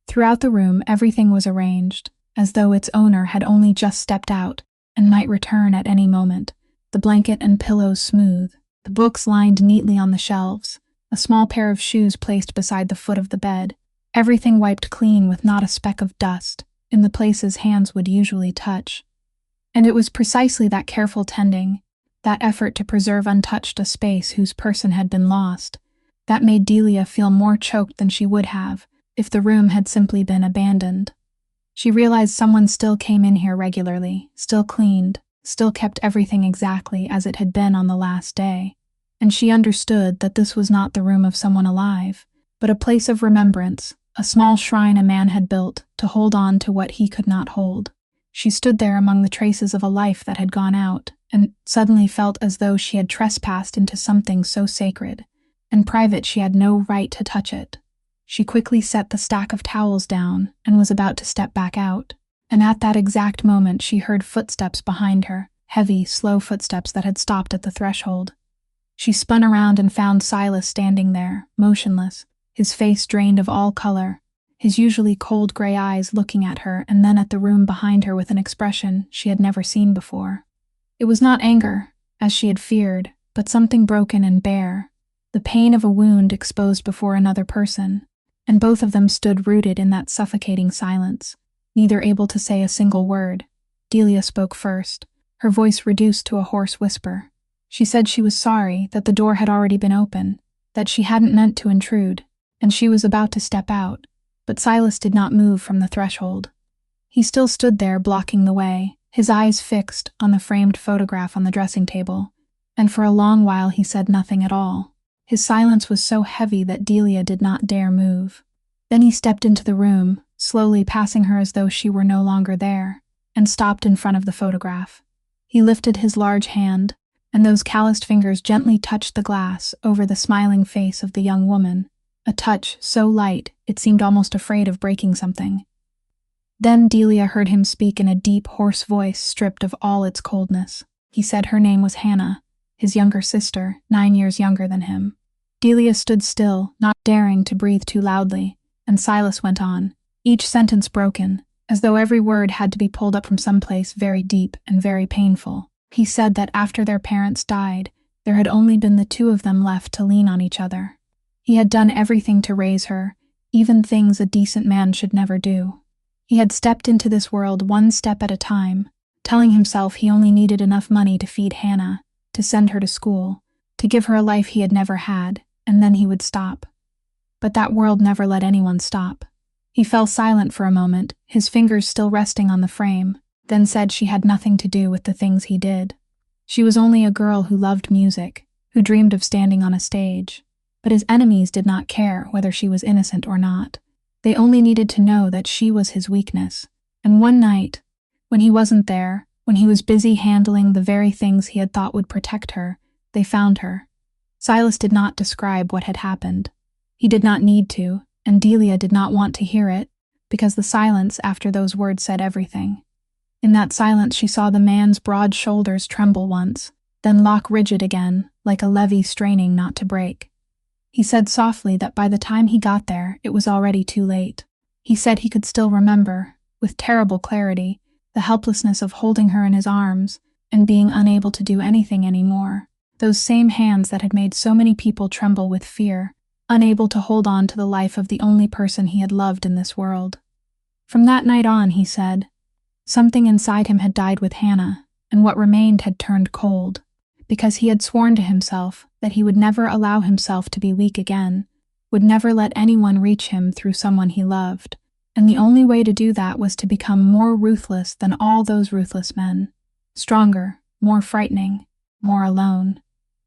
Throughout the room, everything was arranged, as though its owner had only just stepped out and might return at any moment. The blanket and pillows smooth, the books lined neatly on the shelves, a small pair of shoes placed beside the foot of the bed, everything wiped clean with not a speck of dust, in the places hands would usually touch. And it was precisely that careful tending, that effort to preserve untouched a space whose person had been lost, that made Delia feel more choked than she would have if the room had simply been abandoned. She realized someone still came in here regularly, still cleaned, still kept everything exactly as it had been on the last day, and she understood that this was not the room of someone alive, but a place of remembrance, a small shrine a man had built to hold on to what he could not hold. She stood there among the traces of a life that had gone out, and suddenly felt as though she had trespassed into something so sacred and private she had no right to touch it. She quickly set the stack of towels down and was about to step back out, and at that exact moment she heard footsteps behind her, heavy, slow footsteps that had stopped at the threshold. She spun around and found Silas standing there, motionless, his face drained of all color, his usually cold gray eyes looking at her and then at the room behind her with an expression she had never seen before. It was not anger, as she had feared, but something broken and bare, the pain of a wound exposed before another person, and both of them stood rooted in that suffocating silence, neither able to say a single word. Delia spoke first, her voice reduced to a hoarse whisper. She said she was sorry, that the door had already been open, that she hadn't meant to intrude, and she was about to step out, but Silas did not move from the threshold. He still stood there blocking the way, his eyes fixed on the framed photograph on the dressing table, and for a long while he said nothing at all. His silence was so heavy that Delia did not dare move. Then he stepped into the room, slowly passing her as though she were no longer there, and stopped in front of the photograph. He lifted his large hand, and those calloused fingers gently touched the glass over the smiling face of the young woman, a touch so light it seemed almost afraid of breaking something. Then Delia heard him speak in a deep, hoarse voice stripped of all its coldness. He said her name was Hannah, his younger sister, 9 years younger than him. Delia stood still, not daring to breathe too loudly, and Silas went on, each sentence broken, as though every word had to be pulled up from someplace very deep and very painful. He said that after their parents died, there had only been the two of them left to lean on each other. He had done everything to raise her, even things a decent man should never do. He had stepped into this world one step at a time, telling himself he only needed enough money to feed Hannah, to send her to school, to give her a life he had never had, and then he would stop. But that world never let anyone stop. He fell silent for a moment, his fingers still resting on the frame, then said she had nothing to do with the things he did. She was only a girl who loved music, who dreamed of standing on a stage. But his enemies did not care whether she was innocent or not. They only needed to know that she was his weakness. And one night, when he wasn't there, when he was busy handling the very things he had thought would protect her, they found her. Silas did not describe what had happened. He did not need to, and Delia did not want to hear it, because the silence after those words said everything. In that silence she saw the man's broad shoulders tremble once, then lock rigid again, like a levee straining not to break. He said softly that by the time he got there, it was already too late. He said he could still remember, with terrible clarity, the helplessness of holding her in his arms and being unable to do anything anymore. Those same hands that had made so many people tremble with fear, unable to hold on to the life of the only person he had loved in this world. From that night on, he said, something inside him had died with Hannah, and what remained had turned cold, because he had sworn to himself that he would never allow himself to be weak again, would never let anyone reach him through someone he loved, and the only way to do that was to become more ruthless than all those ruthless men, stronger, more frightening, more alone.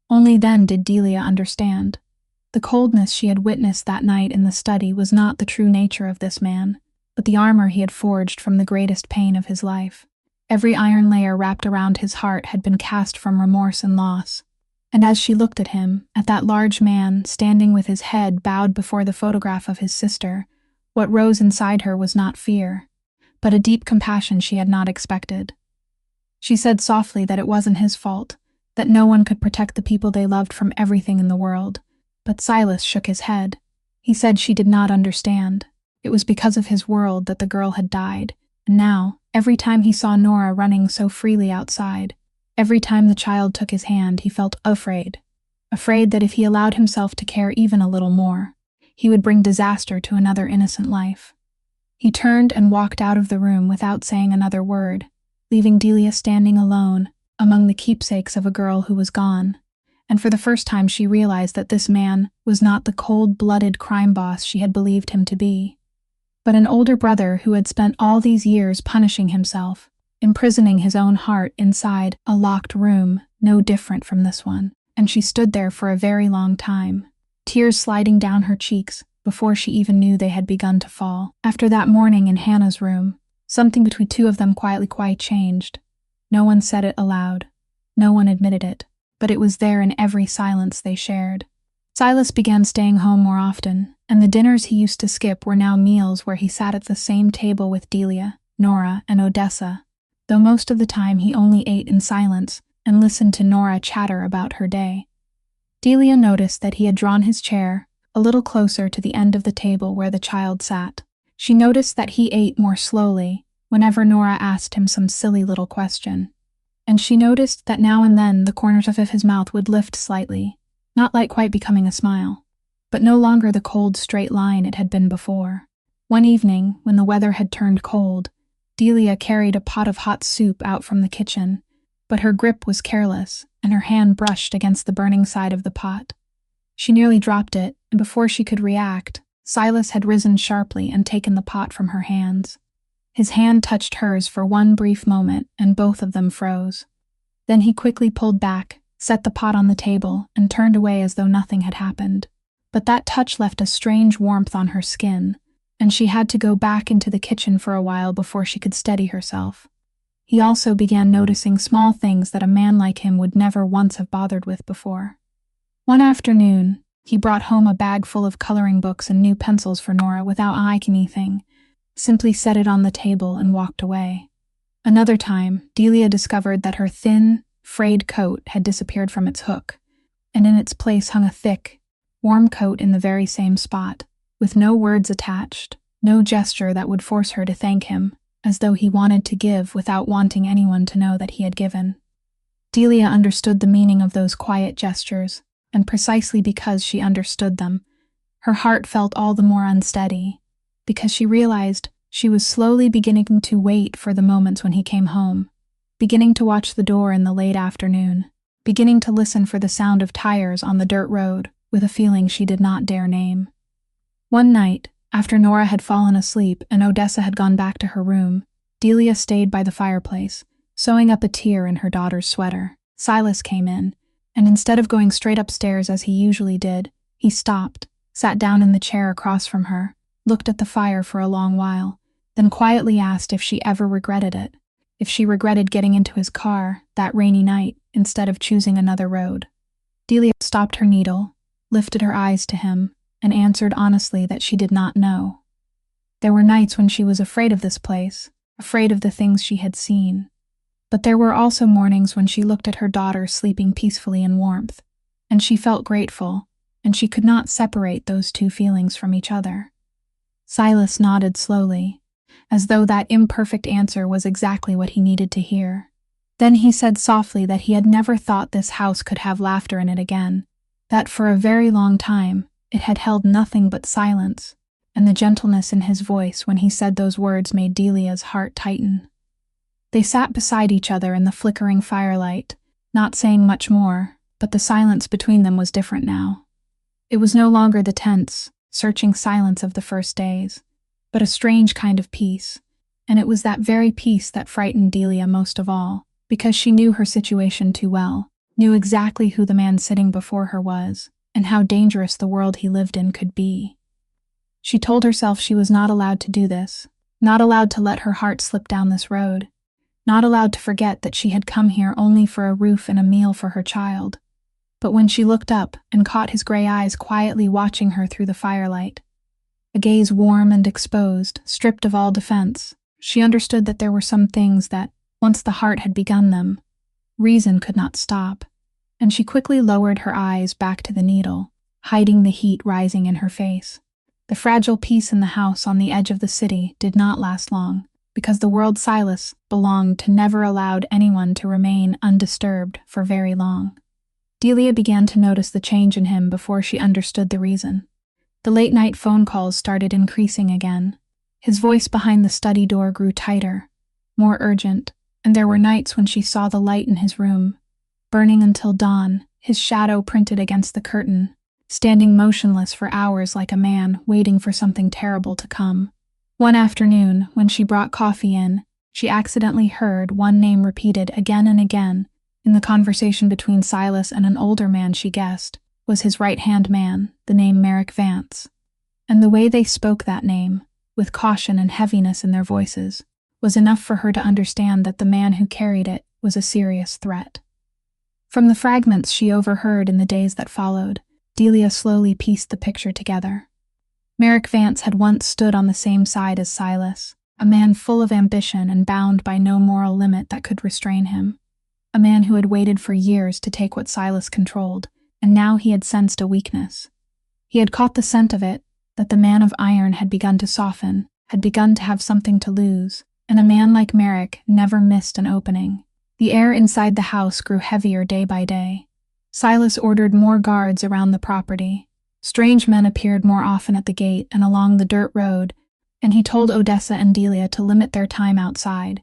Only then did Delia understand. The coldness she had witnessed that night in the study was not the true nature of this man, but the armor he had forged from the greatest pain of his life. Every iron layer wrapped around his heart had been cast from remorse and loss. And as she looked at him, at that large man standing with his head bowed before the photograph of his sister, what rose inside her was not fear, but a deep compassion she had not expected. She said softly that it wasn't his fault, that no one could protect the people they loved from everything in the world, but Silas shook his head. He said she did not understand. It was because of his world that the girl had died, and now, every time he saw Nora running so freely outside, every time the child took his hand, he felt afraid that if he allowed himself to care even a little more, he would bring disaster to another innocent life. He turned and walked out of the room without saying another word, leaving Delia standing alone among the keepsakes of a girl who was gone, and for the first time she realized that this man was not the cold-blooded crime boss she had believed him to be, but an older brother who had spent all these years punishing himself, imprisoning his own heart inside a locked room no different from this one. And she stood there for a very long time, tears sliding down her cheeks before she even knew they had begun to fall. After that morning in Hannah's room, something between two of them quietly quite changed. No one said it aloud. No one admitted it, but it was there in every silence they shared. Silas began staying home more often, and the dinners he used to skip were now meals where he sat at the same table with Delia, Nora, and Odessa, though most of the time he only ate in silence and listened to Nora chatter about her day. Delia noticed that he had drawn his chair a little closer to the end of the table where the child sat. She noticed that he ate more slowly whenever Nora asked him some silly little question, and she noticed that now and then the corners of his mouth would lift slightly, not like quite becoming a smile, but no longer the cold straight line it had been before. One evening, when the weather had turned cold, Delia carried a pot of hot soup out from the kitchen, but her grip was careless, and her hand brushed against the burning side of the pot. She nearly dropped it, and before she could react, Silas had risen sharply and taken the pot from her hands. His hand touched hers for one brief moment, and both of them froze. Then he quickly pulled back, set the pot on the table, and turned away as though nothing had happened. But that touch left a strange warmth on her skin, and she had to go back into the kitchen for a while before she could steady herself. He also began noticing small things that a man like him would never once have bothered with before. One afternoon, He brought home a bag full of coloring books and new pencils for Nora without asking anything, simply set it on the table and walked away. Another time, Delia discovered that her thin, frayed coat had disappeared from its hook, and in its place hung a thick, warm coat in the very same spot, with no words attached, no gesture that would force her to thank him, as though he wanted to give without wanting anyone to know that he had given. Delia understood the meaning of those quiet gestures, and precisely because she understood them, her heart felt all the more unsteady, because she realized she was slowly beginning to wait for the moments when he came home, beginning to watch the door in the late afternoon, beginning to listen for the sound of tires on the dirt road with a feeling she did not dare name. One night, after Nora had fallen asleep and Odessa had gone back to her room, Delia stayed by the fireplace, sewing up a tear in her daughter's sweater. Silas came in, and instead of going straight upstairs as he usually did, he stopped, sat down in the chair across from her, looked at the fire for a long while, then quietly asked if she ever regretted it, if she regretted getting into his car that rainy night instead of choosing another road. Delia stopped her needle, lifted her eyes to him, and answered honestly that she did not know. There were nights when she was afraid of this place, afraid of the things she had seen. But there were also mornings when she looked at her daughter sleeping peacefully in warmth, and she felt grateful, and she could not separate those two feelings from each other. Silas nodded slowly, as though that imperfect answer was exactly what he needed to hear. Then he said softly that he had never thought this house could have laughter in it again, that for a very long time it had held nothing but silence, and the gentleness in his voice when he said those words made Delia's heart tighten. They sat beside each other in the flickering firelight, not saying much more, but the silence between them was different now. It was no longer the tense, searching silence of the first days, but a strange kind of peace, and it was that very peace that frightened Delia most of all, because she knew her situation too well, knew exactly who the man sitting before her was, and how dangerous the world he lived in could be. She told herself she was not allowed to do this, not allowed to let her heart slip down this road, not allowed to forget that she had come here only for a roof and a meal for her child. But when she looked up and caught his gray eyes quietly watching her through the firelight, a gaze warm and exposed, stripped of all defense, she understood that there were some things that, once the heart had begun them, reason could not stop, and she quickly lowered her eyes back to the needle, hiding the heat rising in her face. The fragile peace in the house on the edge of the city did not last long, because the world Silas belonged to never allowed anyone to remain undisturbed for very long. Delia began to notice the change in him before she understood the reason. The late-night phone calls started increasing again. His voice behind the study door grew tighter, more urgent, and there were nights when she saw the light in his room, burning until dawn, his shadow printed against the curtain, standing motionless for hours like a man waiting for something terrible to come. One afternoon, when she brought coffee in, she accidentally heard one name repeated again and again in the conversation between Silas and an older man she guessed was his right-hand man, the name Merrick Vance. And the way they spoke that name, with caution and heaviness in their voices, was enough for her to understand that the man who carried it was a serious threat. From the fragments she overheard in the days that followed, Delia slowly pieced the picture together. Merrick Vance had once stood on the same side as Silas, a man full of ambition and bound by no moral limit that could restrain him, a man who had waited for years to take what Silas controlled, and now he had sensed a weakness. He had caught the scent of it, that the man of iron had begun to soften, had begun to have something to lose, and a man like Merrick never missed an opening. The air inside the house grew heavier day by day. Silas ordered more guards around the property. Strange men appeared more often at the gate and along the dirt road, and he told Odessa and Delia to limit their time outside,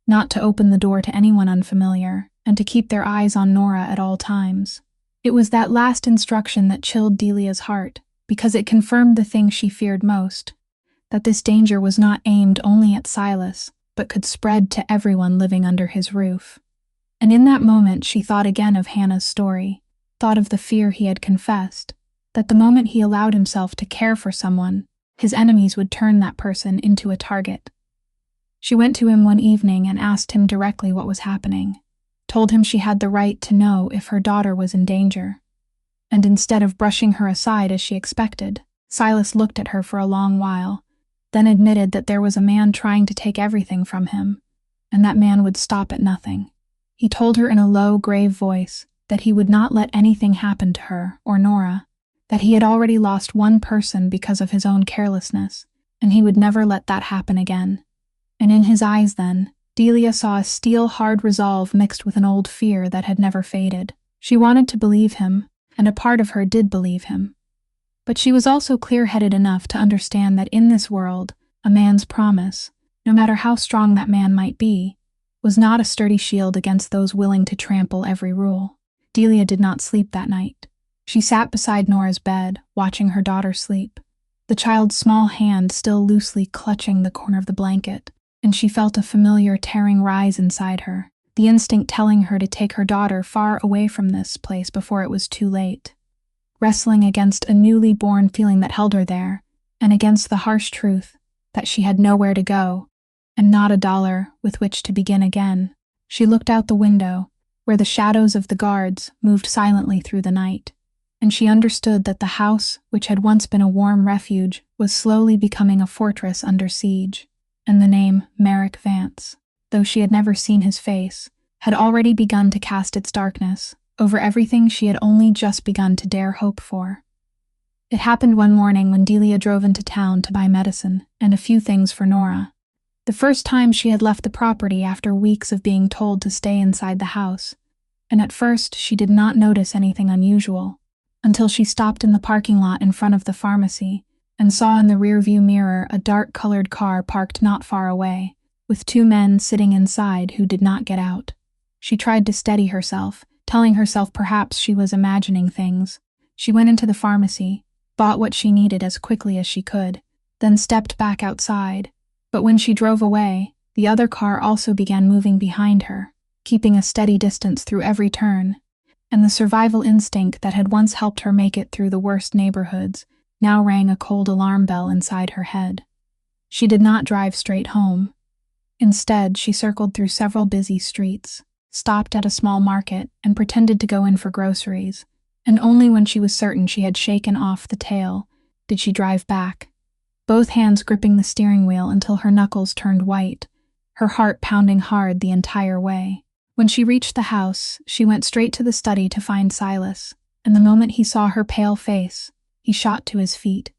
not to open the door to anyone unfamiliar, and to keep their eyes on Nora at all times. It was that last instruction that chilled Delia's heart, because it confirmed the thing she feared most, that this danger was not aimed only at Silas, but could spread to everyone living under his roof. And in that moment she thought again of Hannah's story, thought of the fear he had confessed, that the moment he allowed himself to care for someone, his enemies would turn that person into a target. She went to him one evening and asked him directly what was happening, told him she had the right to know if her daughter was in danger. and instead of brushing her aside as she expected, Silas looked at her for a long while, then admitted that there was a man trying to take everything from him, and that man would stop at nothing. He told her in a low, grave voice that he would not let anything happen to her or Nora, that he had already lost one person because of his own carelessness, and he would never let that happen again. And in his eyes then, Delia saw a steel-hard resolve mixed with an old fear that had never faded. She wanted to believe him, and a part of her did believe him. But she was also clear-headed enough to understand that in this world, a man's promise, no matter how strong that man might be, was not a sturdy shield against those willing to trample every rule. Delia did not sleep that night. She sat beside Nora's bed, watching her daughter sleep, the child's small hand still loosely clutching the corner of the blanket, and she felt a familiar tearing rise inside her, the instinct telling her to take her daughter far away from this place before it was too late. Wrestling against a newly born feeling that held her there, and against the harsh truth that she had nowhere to go, and not a dollar with which to begin again, she looked out the window, where the shadows of the guards moved silently through the night, and she understood that the house, which had once been a warm refuge, was slowly becoming a fortress under siege, and the name Merrick Vance, though she had never seen his face, had already begun to cast its darkness over everything she had only just begun to dare hope for. It happened one morning when Delia drove into town to buy medicine and a few things for Nora. The first time she had left the property after weeks of being told to stay inside the house, and at first she did not notice anything unusual, until she stopped in the parking lot in front of the pharmacy and saw in the rearview mirror a dark-colored car parked not far away, with two men sitting inside who did not get out. She tried to steady herself, telling herself perhaps she was imagining things. She went into the pharmacy, bought what she needed as quickly as she could, then stepped back outside. But when she drove away, the other car also began moving behind her, keeping a steady distance through every turn, and the survival instinct that had once helped her make it through the worst neighborhoods now rang a cold alarm bell inside her head. She did not drive straight home. Instead, she circled through several busy streets, stopped at a small market, and pretended to go in for groceries, and only when she was certain she had shaken off the tail did she drive back, both hands gripping the steering wheel until her knuckles turned white, her heart pounding hard the entire way. When she reached the house, she went straight to the study to find Silas, and the moment he saw her pale face, he shot to his feet.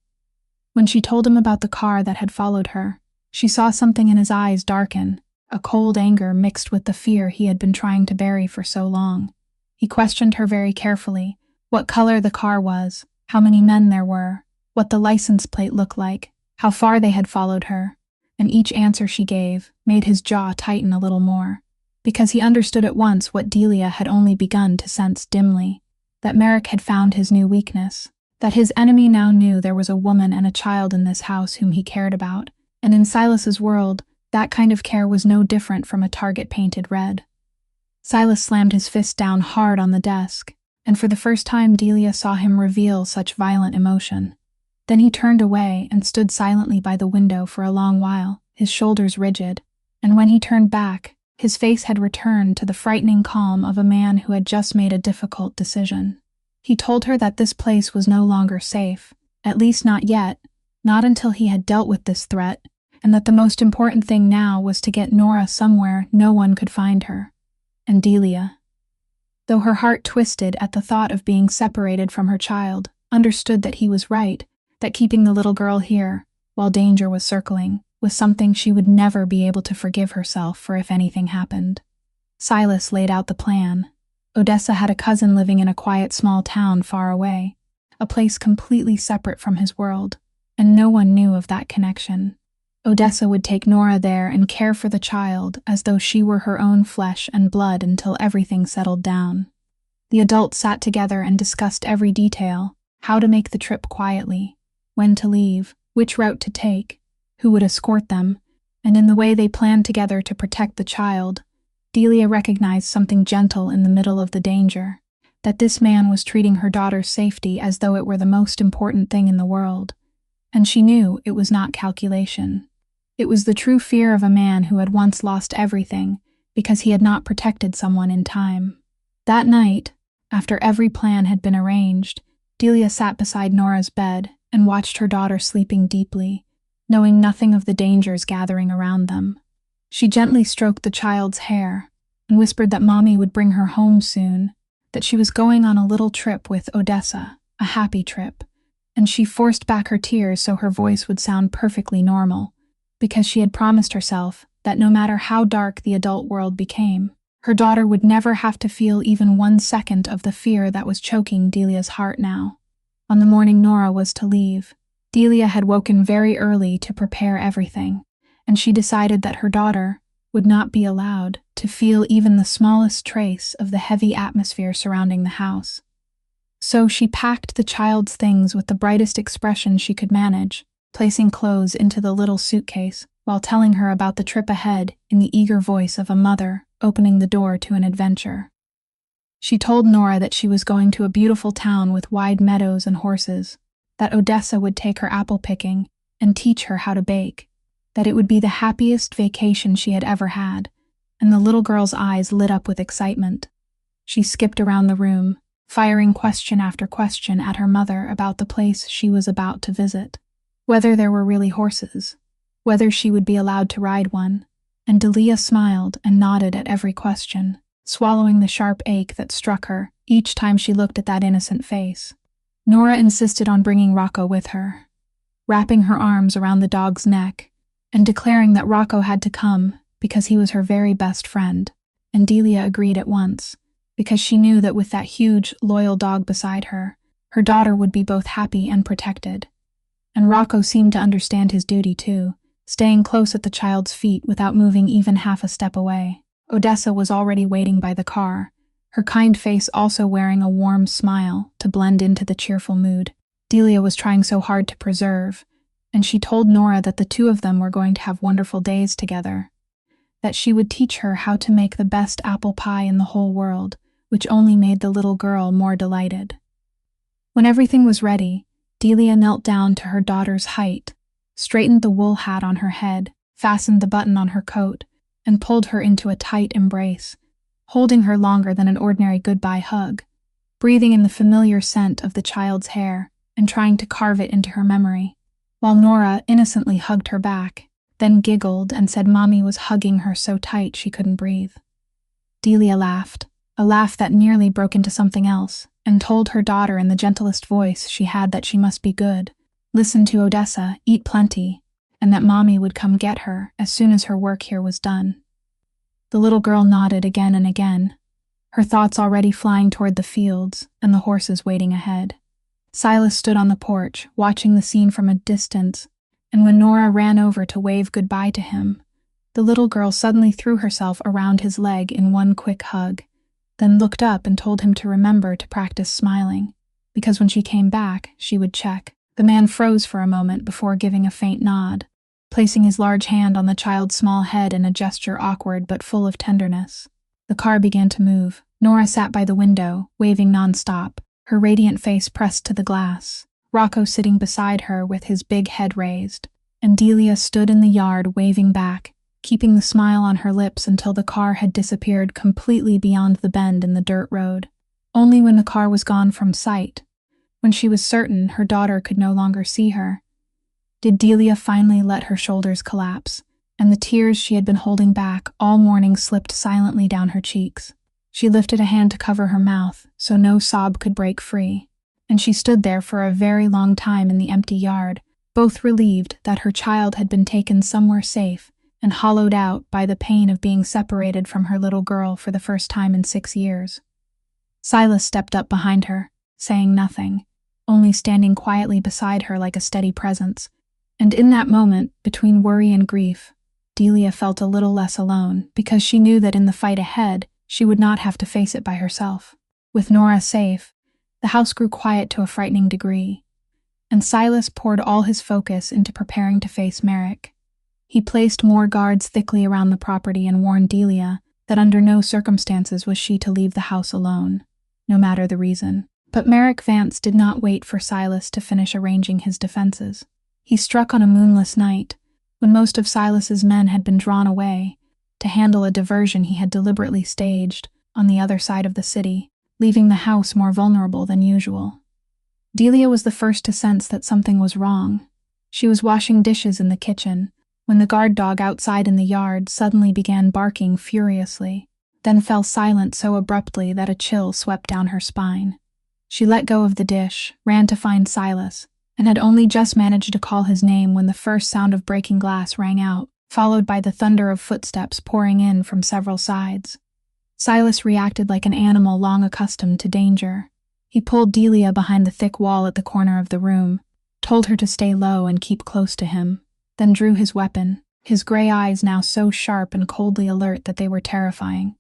When she told him about the car that had followed her, she saw something in his eyes darken, a cold anger mixed with the fear he had been trying to bury for so long. He questioned her very carefully, what color the car was, how many men there were, what the license plate looked like, how far they had followed her, and each answer she gave made his jaw tighten a little more, because he understood at once what Delia had only begun to sense dimly, that Merrick had found his new weakness, that his enemy now knew there was a woman and a child in this house whom he cared about, and in Silas's world, that kind of care was no different from a target painted red. Silas slammed his fist down hard on the desk, and for the first time Delia saw him reveal such violent emotion. Then he turned away and stood silently by the window for a long while, his shoulders rigid, and when he turned back, his face had returned to the frightening calm of a man who had just made a difficult decision. He told her that this place was no longer safe, at least not yet, not until he had dealt with this threat, and that the most important thing now was to get Nora somewhere no one could find her. And Delia, though her heart twisted at the thought of being separated from her child, understood that he was right, that keeping the little girl here, while danger was circling, was something she would never be able to forgive herself for if anything happened. Silas laid out the plan. Odessa had a cousin living in a quiet small town far away, a place completely separate from his world, and no one knew of that connection. Odessa would take Nora there and care for the child as though she were her own flesh and blood until everything settled down. The adults sat together and discussed every detail, how to make the trip quietly, when to leave, which route to take, who would escort them, and in the way they planned together to protect the child, Delia recognized something gentle in the middle of the danger, that this man was treating her daughter's safety as though it were the most important thing in the world, and she knew it was not calculation. It was the true fear of a man who had once lost everything because he had not protected someone in time. That night, After every plan had been arranged, Delia sat beside Nora's bed and watched her daughter sleeping deeply, knowing nothing of the dangers gathering around them. She gently stroked the child's hair and whispered that Mommy would bring her home soon, that she was going on a little trip with Odessa, a happy trip, and she forced back her tears so her voice would sound perfectly normal, because she had promised herself that no matter how dark the adult world became, her daughter would never have to feel even 1 second of the fear that was choking Delia's heart now. On the morning Nora was to leave, Delia had woken very early to prepare everything, and she decided that her daughter would not be allowed to feel even the smallest trace of the heavy atmosphere surrounding the house. So she packed the child's things with the brightest expression she could manage, placing clothes into the little suitcase while telling her about the trip ahead in the eager voice of a mother opening the door to an adventure. She told Nora that she was going to a beautiful town with wide meadows and horses, that Odessa would take her apple picking and teach her how to bake, that it would be the happiest vacation she had ever had, and the little girl's eyes lit up with excitement. She skipped around the room, firing question after question at her mother about the place she was about to visit, whether there were really horses, whether she would be allowed to ride one, and Delia smiled and nodded at every question, swallowing the sharp ache that struck her each time she looked at that innocent face. Nora insisted on bringing Rocco with her, wrapping her arms around the dog's neck and declaring that Rocco had to come because he was her very best friend, and Delia agreed at once, because she knew that with that huge, loyal dog beside her, her daughter would be both happy and protected. And Rocco seemed to understand his duty too, staying close at the child's feet without moving even half a step away. Odessa was already waiting by the car, her kind face also wearing a warm smile to blend into the cheerful mood Delia was trying so hard to preserve, and she told Nora that the two of them were going to have wonderful days together, that she would teach her how to make the best apple pie in the whole world, which only made the little girl more delighted. When everything was ready, Delia knelt down to her daughter's height, straightened the wool hat on her head, fastened the button on her coat, and pulled her into a tight embrace, holding her longer than an ordinary goodbye hug, breathing in the familiar scent of the child's hair and trying to carve it into her memory, while Nora innocently hugged her back, then giggled and said Mommy was hugging her so tight she couldn't breathe. Delia laughed, a laugh that nearly broke into something else, and told her daughter in the gentlest voice she had that she must be good, listen to Odessa, eat plenty, and that Mommy would come get her as soon as her work here was done. The little girl nodded again and again, her thoughts already flying toward the fields and the horses waiting ahead. Silas stood on the porch, watching the scene from a distance, and when Nora ran over to wave goodbye to him, the little girl suddenly threw herself around his leg in one quick hug, then looked up and told him to remember to practice smiling, because when she came back, she would check. The man froze for a moment before giving a faint nod, placing his large hand on the child's small head in a gesture awkward but full of tenderness. The car began to move. Nora sat by the window, waving nonstop, her radiant face pressed to the glass, Rocco sitting beside her with his big head raised, and Delia stood in the yard waving back, keeping the smile on her lips until the car had disappeared completely beyond the bend in the dirt road. Only when the car was gone from sight, when she was certain her daughter could no longer see her, did Delia finally let her shoulders collapse, and the tears she had been holding back all morning slipped silently down her cheeks. She lifted a hand to cover her mouth so no sob could break free, and she stood there for a very long time in the empty yard, both relieved that her child had been taken somewhere safe and hollowed out by the pain of being separated from her little girl for the first time in 6 years. Silas stepped up behind her, saying nothing, only standing quietly beside her like a steady presence, and in that moment, between worry and grief, Delia felt a little less alone because she knew that in the fight ahead, she would not have to face it by herself. With Nora safe, the house grew quiet to a frightening degree, and Silas poured all his focus into preparing to face Merrick. He placed more guards thickly around the property and warned Delia that under no circumstances was she to leave the house alone, no matter the reason. But Merrick Vance did not wait for Silas to finish arranging his defenses. He struck on a moonless night, when most of Silas's men had been drawn away, to handle a diversion he had deliberately staged on the other side of the city. leaving the house more vulnerable than usual. Delia was the first to sense that something was wrong. She was washing dishes in the kitchen when the guard dog outside in the yard suddenly began barking furiously, then fell silent so abruptly that a chill swept down her spine. She let go of the dish, ran to find Silas, and had only just managed to call his name when the first sound of breaking glass rang out, followed by the thunder of footsteps pouring in from several sides. Silas reacted like an animal long accustomed to danger. He pulled Delia behind the thick wall at the corner of the room, told her to stay low and keep close to him, then drew his weapon, his gray eyes now so sharp and coldly alert that they were terrifying.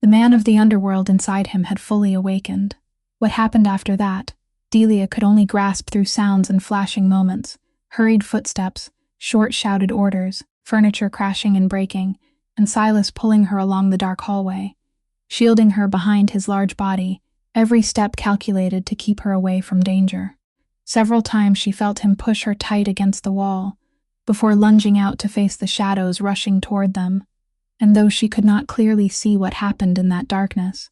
The man of the underworld inside him had fully awakened. What happened after that, Delia could only grasp through sounds and flashing moments, hurried footsteps, short shouted orders, furniture crashing and breaking, and Silas pulling her along the dark hallway, shielding her behind his large body, every step calculated to keep her away from danger. Several times she felt him push her tight against the wall, before lunging out to face the shadows rushing toward them, and though she could not clearly see what happened in that darkness,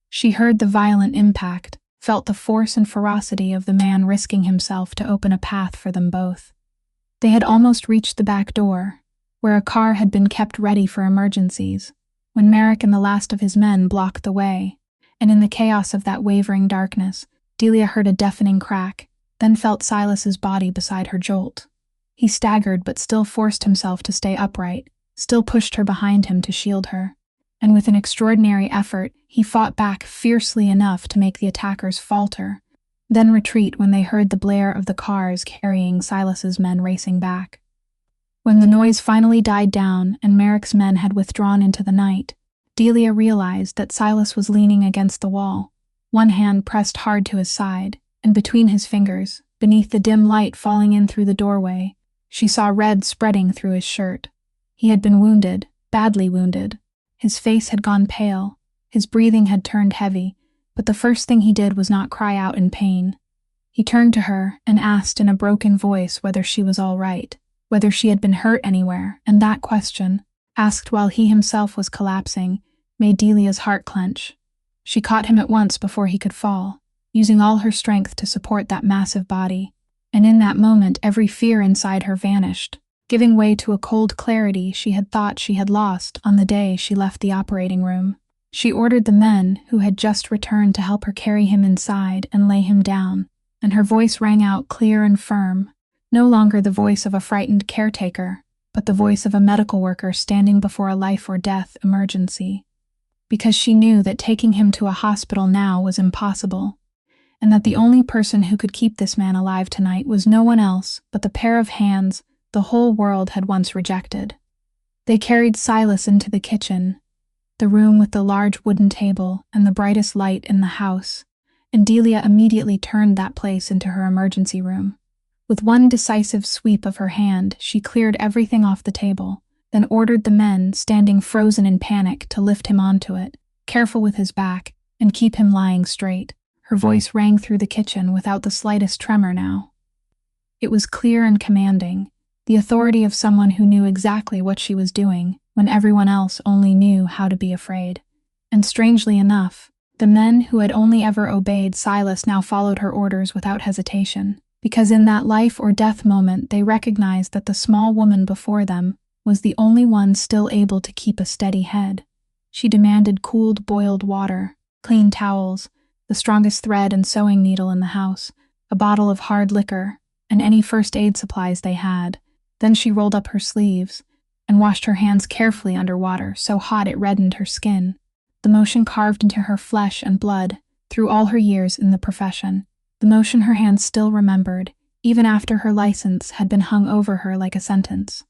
she heard the violent impact, felt the force and ferocity of the man risking himself to open a path for them both. They had almost reached the back door, where a car had been kept ready for emergencies, when Merrick and the last of his men blocked the way, and in the chaos of that wavering darkness, Delia heard a deafening crack, then felt Silas's body beside her jolt. He staggered but still forced himself to stay upright, still pushed her behind him to shield her, and with an extraordinary effort, he fought back fiercely enough to make the attackers falter, then retreat when they heard the blare of the cars carrying Silas's men racing back. When the noise finally died down and Merrick's men had withdrawn into the night, Delia realized that Silas was leaning against the wall, one hand pressed hard to his side, and between his fingers, beneath the dim light falling in through the doorway, she saw red spreading through his shirt. He had been wounded, badly wounded. His face had gone pale, his breathing had turned heavy, but the first thing he did was not cry out in pain. He turned to her and asked in a broken voice whether she was all right, whether she had been hurt anywhere, and that question, asked while he himself was collapsing, made Delia's heart clench. She caught him at once before he could fall, using all her strength to support that massive body, and in that moment every fear inside her vanished, giving way to a cold clarity she had thought she had lost on the day she left the operating room. She ordered the men who had just returned to help her carry him inside and lay him down, and her voice rang out clear and firm, no longer the voice of a frightened caretaker, but the voice of a medical worker standing before a life or death emergency. Because she knew that taking him to a hospital now was impossible, and that the only person who could keep this man alive tonight was no one else but the pair of hands the whole world had once rejected. They carried Silas into the kitchen, the room with the large wooden table and the brightest light in the house, and Delia immediately turned that place into her emergency room. With one decisive sweep of her hand, she cleared everything off the table, then ordered the men, standing frozen in panic, to lift him onto it, careful with his back, and keep him lying straight. Her voice rang through the kitchen without the slightest tremor now. It was clear and commanding, the authority of someone who knew exactly what she was doing when everyone else only knew how to be afraid. And strangely enough, the men who had only ever obeyed Silas now followed her orders without hesitation, because in that life or death moment they recognized that the small woman before them was the only one still able to keep a steady head. She demanded cooled boiled water, clean towels, the strongest thread and sewing needle in the house, a bottle of hard liquor, and any first aid supplies they had. Then she rolled up her sleeves and washed her hands carefully under water so hot it reddened her skin, the motion carved into her flesh and blood through all her years in the profession, the motion her hands still remembered, even after her license had been hung over her like a sentence.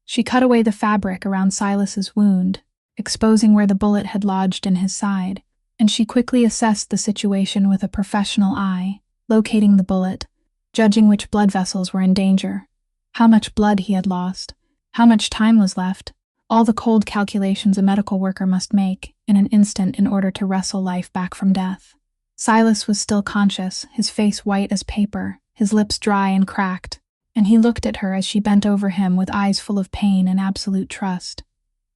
She cut away the fabric around Silas's wound, exposing where the bullet had lodged in his side, and she quickly assessed the situation with a professional eye, locating the bullet, judging which blood vessels were in danger, how much blood he had lost, how much time was left, all the cold calculations a medical worker must make in an instant in order to wrestle life back from death. Silas was still conscious, his face white as paper, his lips dry and cracked, and he looked at her as she bent over him with eyes full of pain and absolute trust.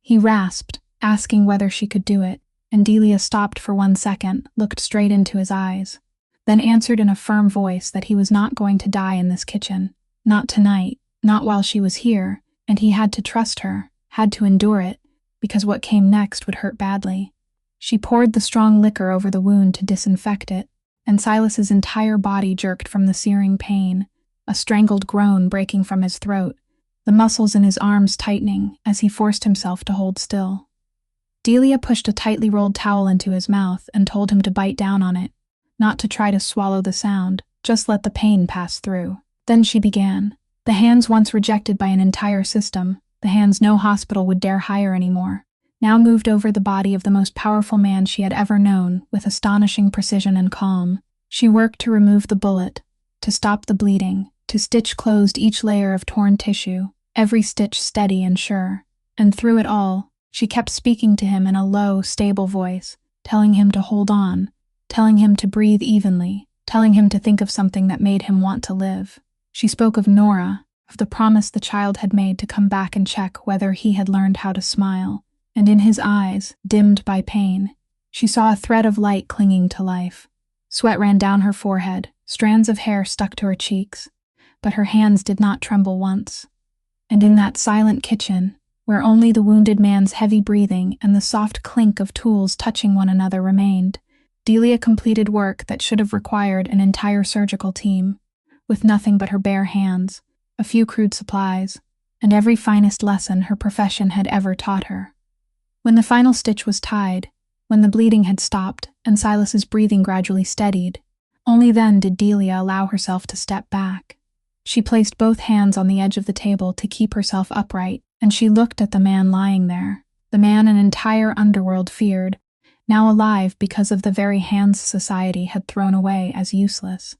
He rasped, asking whether she could do it, and Delia stopped for 1 second, looked straight into his eyes, then answered in a firm voice that he was not going to die in this kitchen. Not tonight, not while she was here, and he had to trust her, had to endure it, because what came next would hurt badly. She poured the strong liquor over the wound to disinfect it, and Silas's entire body jerked from the searing pain, a strangled groan breaking from his throat, the muscles in his arms tightening as he forced himself to hold still. Delia pushed a tightly rolled towel into his mouth and told him to bite down on it, not to try to swallow the sound, just let the pain pass through. Then she began. The hands once rejected by an entire system, the hands no hospital would dare hire anymore, now moved over the body of the most powerful man she had ever known with astonishing precision and calm. She worked to remove the bullet, to stop the bleeding, to stitch closed each layer of torn tissue, every stitch steady and sure. And through it all, she kept speaking to him in a low, stable voice, telling him to hold on, telling him to breathe evenly, telling him to think of something that made him want to live. She spoke of Nora, of the promise the child had made to come back and check whether he had learned how to smile, and in his eyes, dimmed by pain, she saw a thread of light clinging to life. Sweat ran down her forehead, strands of hair stuck to her cheeks, but her hands did not tremble once. And in that silent kitchen, where only the wounded man's heavy breathing and the soft clink of tools touching one another remained, Delia completed work that should have required an entire surgical team, with nothing but her bare hands, a few crude supplies, and every finest lesson her profession had ever taught her. When the final stitch was tied, when the bleeding had stopped and Silas's breathing gradually steadied, only then did Delia allow herself to step back. She placed both hands on the edge of the table to keep herself upright, and she looked at the man lying there, the man an entire underworld feared, now alive because of the very hands society had thrown away as useless.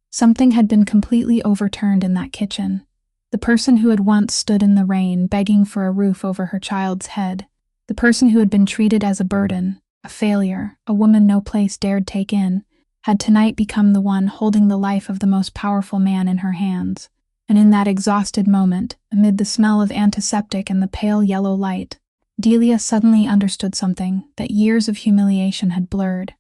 Something had been completely overturned in that kitchen. The person who had once stood in the rain begging for a roof over her child's head, the person who had been treated as a burden, a failure, a woman no place dared take in, had tonight become the one holding the life of the most powerful man in her hands. And in that exhausted moment, amid the smell of antiseptic and the pale yellow light, Delia suddenly understood something that years of humiliation had blurred.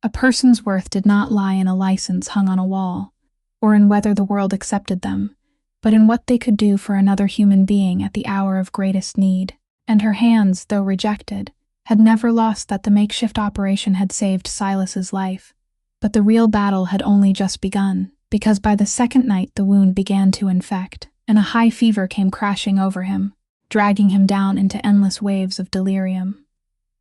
A person's worth did not lie in a license hung on a wall, or in whether the world accepted them, but in what they could do for another human being at the hour of greatest need. And her hands, though rejected, had never lost that the makeshift operation had saved Silas's life. But the real battle had only just begun, because by the second night the wound began to infect, and a high fever came crashing over him, dragging him down into endless waves of delirium.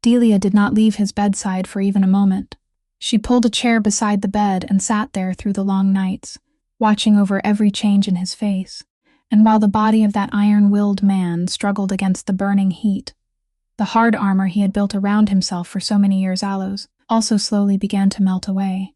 Delia did not leave his bedside for even a moment. She pulled a chair beside the bed and sat there through the long nights, watching over every change in his face, and while the body of that iron-willed man struggled against the burning heat, the hard armor he had built around himself for so many years also slowly began to melt away,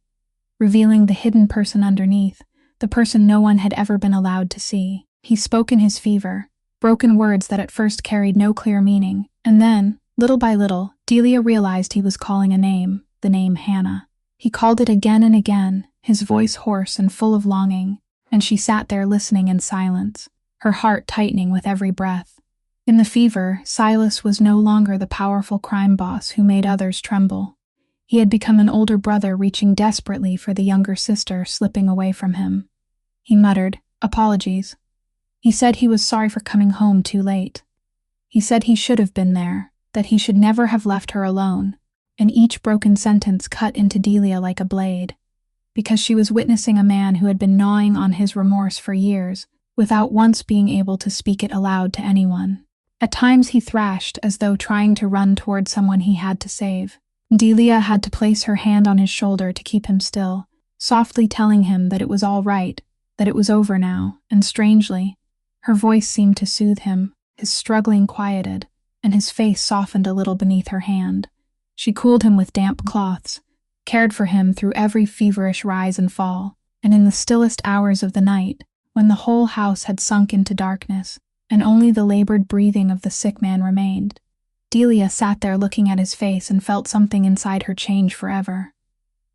revealing the hidden person underneath, the person no one had ever been allowed to see. He spoke in his fever, broken words that at first carried no clear meaning, and then, little by little, Delia realized he was calling a name, the name Hannah. He called it again and again, his voice hoarse and full of longing, and she sat there listening in silence, her heart tightening with every breath. In the fever, Silas was no longer the powerful crime boss who made others tremble. He had become an older brother reaching desperately for the younger sister slipping away from him. He muttered, "Apologies." He said he was sorry for coming home too late. He said he should have been there, that he should never have left her alone, and each broken sentence cut into Delia like a blade, because she was witnessing a man who had been gnawing on his remorse for years, without once being able to speak it aloud to anyone. At times he thrashed as though trying to run toward someone he had to save. Delia had to place her hand on his shoulder to keep him still, softly telling him that it was all right, that it was over now, and strangely, her voice seemed to soothe him, his struggling quieted, and his face softened a little beneath her hand. She cooled him with damp cloths, cared for him through every feverish rise and fall, and in the stillest hours of the night, when the whole house had sunk into darkness, and only the labored breathing of the sick man remained, Delia sat there looking at his face and felt something inside her change forever.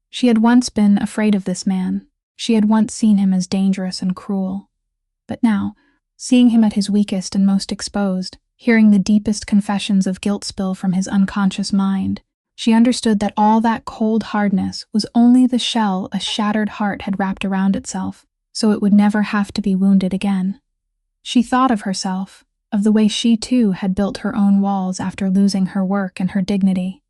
She had once been afraid of this man. She had once seen him as dangerous and cruel. But now, seeing him at his weakest and most exposed, hearing the deepest confessions of guilt spill from his unconscious mind, She understood that all that cold hardness was only the shell a shattered heart had wrapped around itself, so it would never have to be wounded again. She thought of herself, of the way she too had built her own walls after losing her work and her dignity,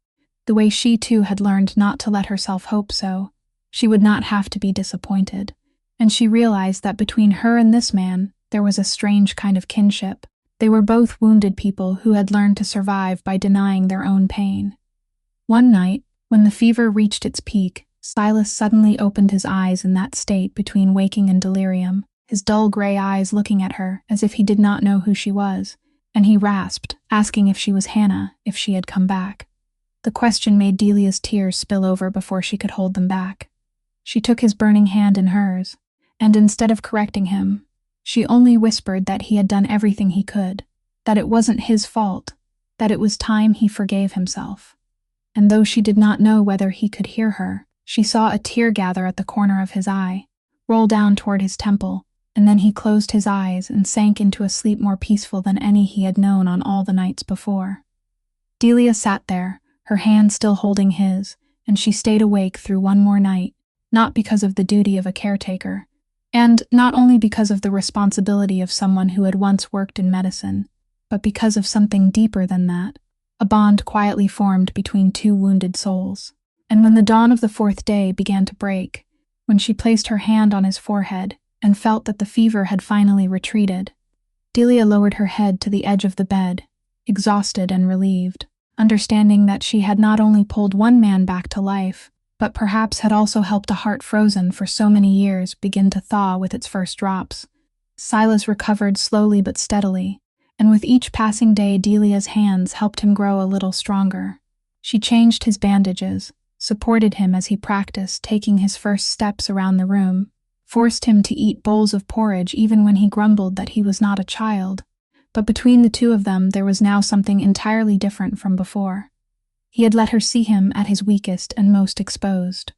the way she too had learned not to let herself hope so. She would not have to be disappointed, and she realized that between her and this man there was a strange kind of kinship. They were both wounded people who had learned to survive by denying their own pain. One night, when the fever reached its peak, Silas suddenly opened his eyes in that state between waking and delirium, his dull gray eyes looking at her as if he did not know who she was, and he rasped, asking if she was Hannah, if she had come back. The question made Delia's tears spill over before she could hold them back. She took his burning hand in hers, and instead of correcting him, she only whispered that he had done everything he could, that it wasn't his fault, that it was time he forgave himself. And though she did not know whether he could hear her, she saw a tear gather at the corner of his eye, roll down toward his temple, and then he closed his eyes and sank into a sleep more peaceful than any he had known on all the nights before. Delia sat there, her hand still holding his, and she stayed awake through one more night, not because of the duty of a caretaker, and not only because of the responsibility of someone who had once worked in medicine, but because of something deeper than that, a bond quietly formed between two wounded souls. And when the dawn of the fourth day began to break, when she placed her hand on his forehead and felt that the fever had finally retreated, Delia lowered her head to the edge of the bed, exhausted and relieved, understanding that she had not only pulled one man back to life, but perhaps had also helped a heart frozen for so many years begin to thaw with its first drops. Silas recovered slowly but steadily, and with each passing day Delia's hands helped him grow a little stronger. She changed his bandages, supported him as he practiced taking his first steps around the room, forced him to eat bowls of porridge even when he grumbled that he was not a child. But between the two of them there was now something entirely different from before. He had let her see him at his weakest and most exposed.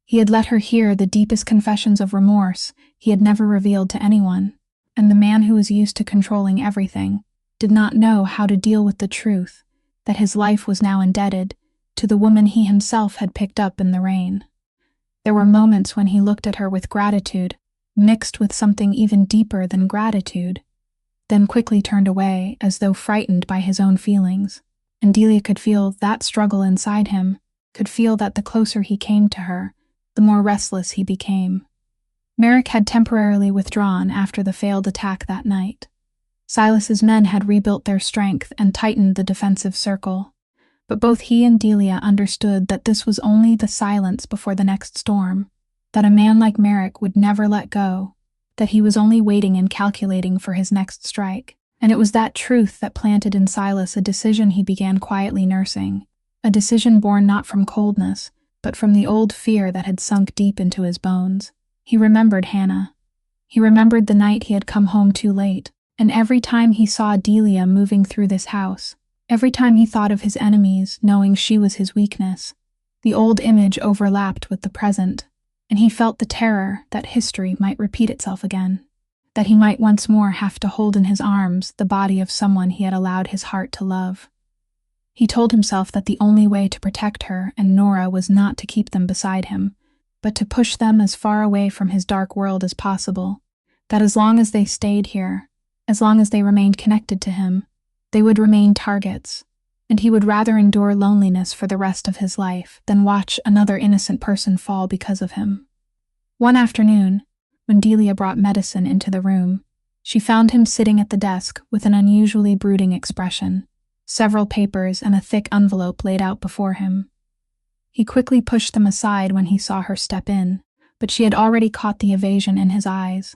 He had let her hear the deepest confessions of remorse he had never revealed to anyone, and the man who was used to controlling everything did not know how to deal with the truth that his life was now indebted to the woman he himself had picked up in the rain. There were moments when he looked at her with gratitude, mixed with something even deeper than gratitude, then quickly turned away as though frightened by his own feelings. And Delia could feel that struggle inside him, could feel that the closer he came to her, the more restless he became. Merrick had temporarily withdrawn after the failed attack that night. Silas's men had rebuilt their strength and tightened the defensive circle, but both he and Delia understood that this was only the silence before the next storm, that a man like Merrick would never let go, that he was only waiting and calculating for his next strike. And it was that truth that planted in Silas a decision he began quietly nursing, a decision born not from coldness, but from the old fear that had sunk deep into his bones. He remembered Hannah. He remembered the night he had come home too late, and every time he saw Delia moving through this house, every time he thought of his enemies, knowing she was his weakness, the old image overlapped with the present, and he felt the terror that history might repeat itself again, that he might once more have to hold in his arms the body of someone he had allowed his heart to love. He told himself that the only way to protect her and Nora was not to keep them beside him, but to push them as far away from his dark world as possible, that as long as they stayed here, as long as they remained connected to him, they would remain targets, and he would rather endure loneliness for the rest of his life than watch another innocent person fall because of him. One afternoon, when Delia brought medicine into the room, she found him sitting at the desk with an unusually brooding expression, several papers and a thick envelope laid out before him. He quickly pushed them aside when he saw her step in, but she had already caught the evasion in his eyes,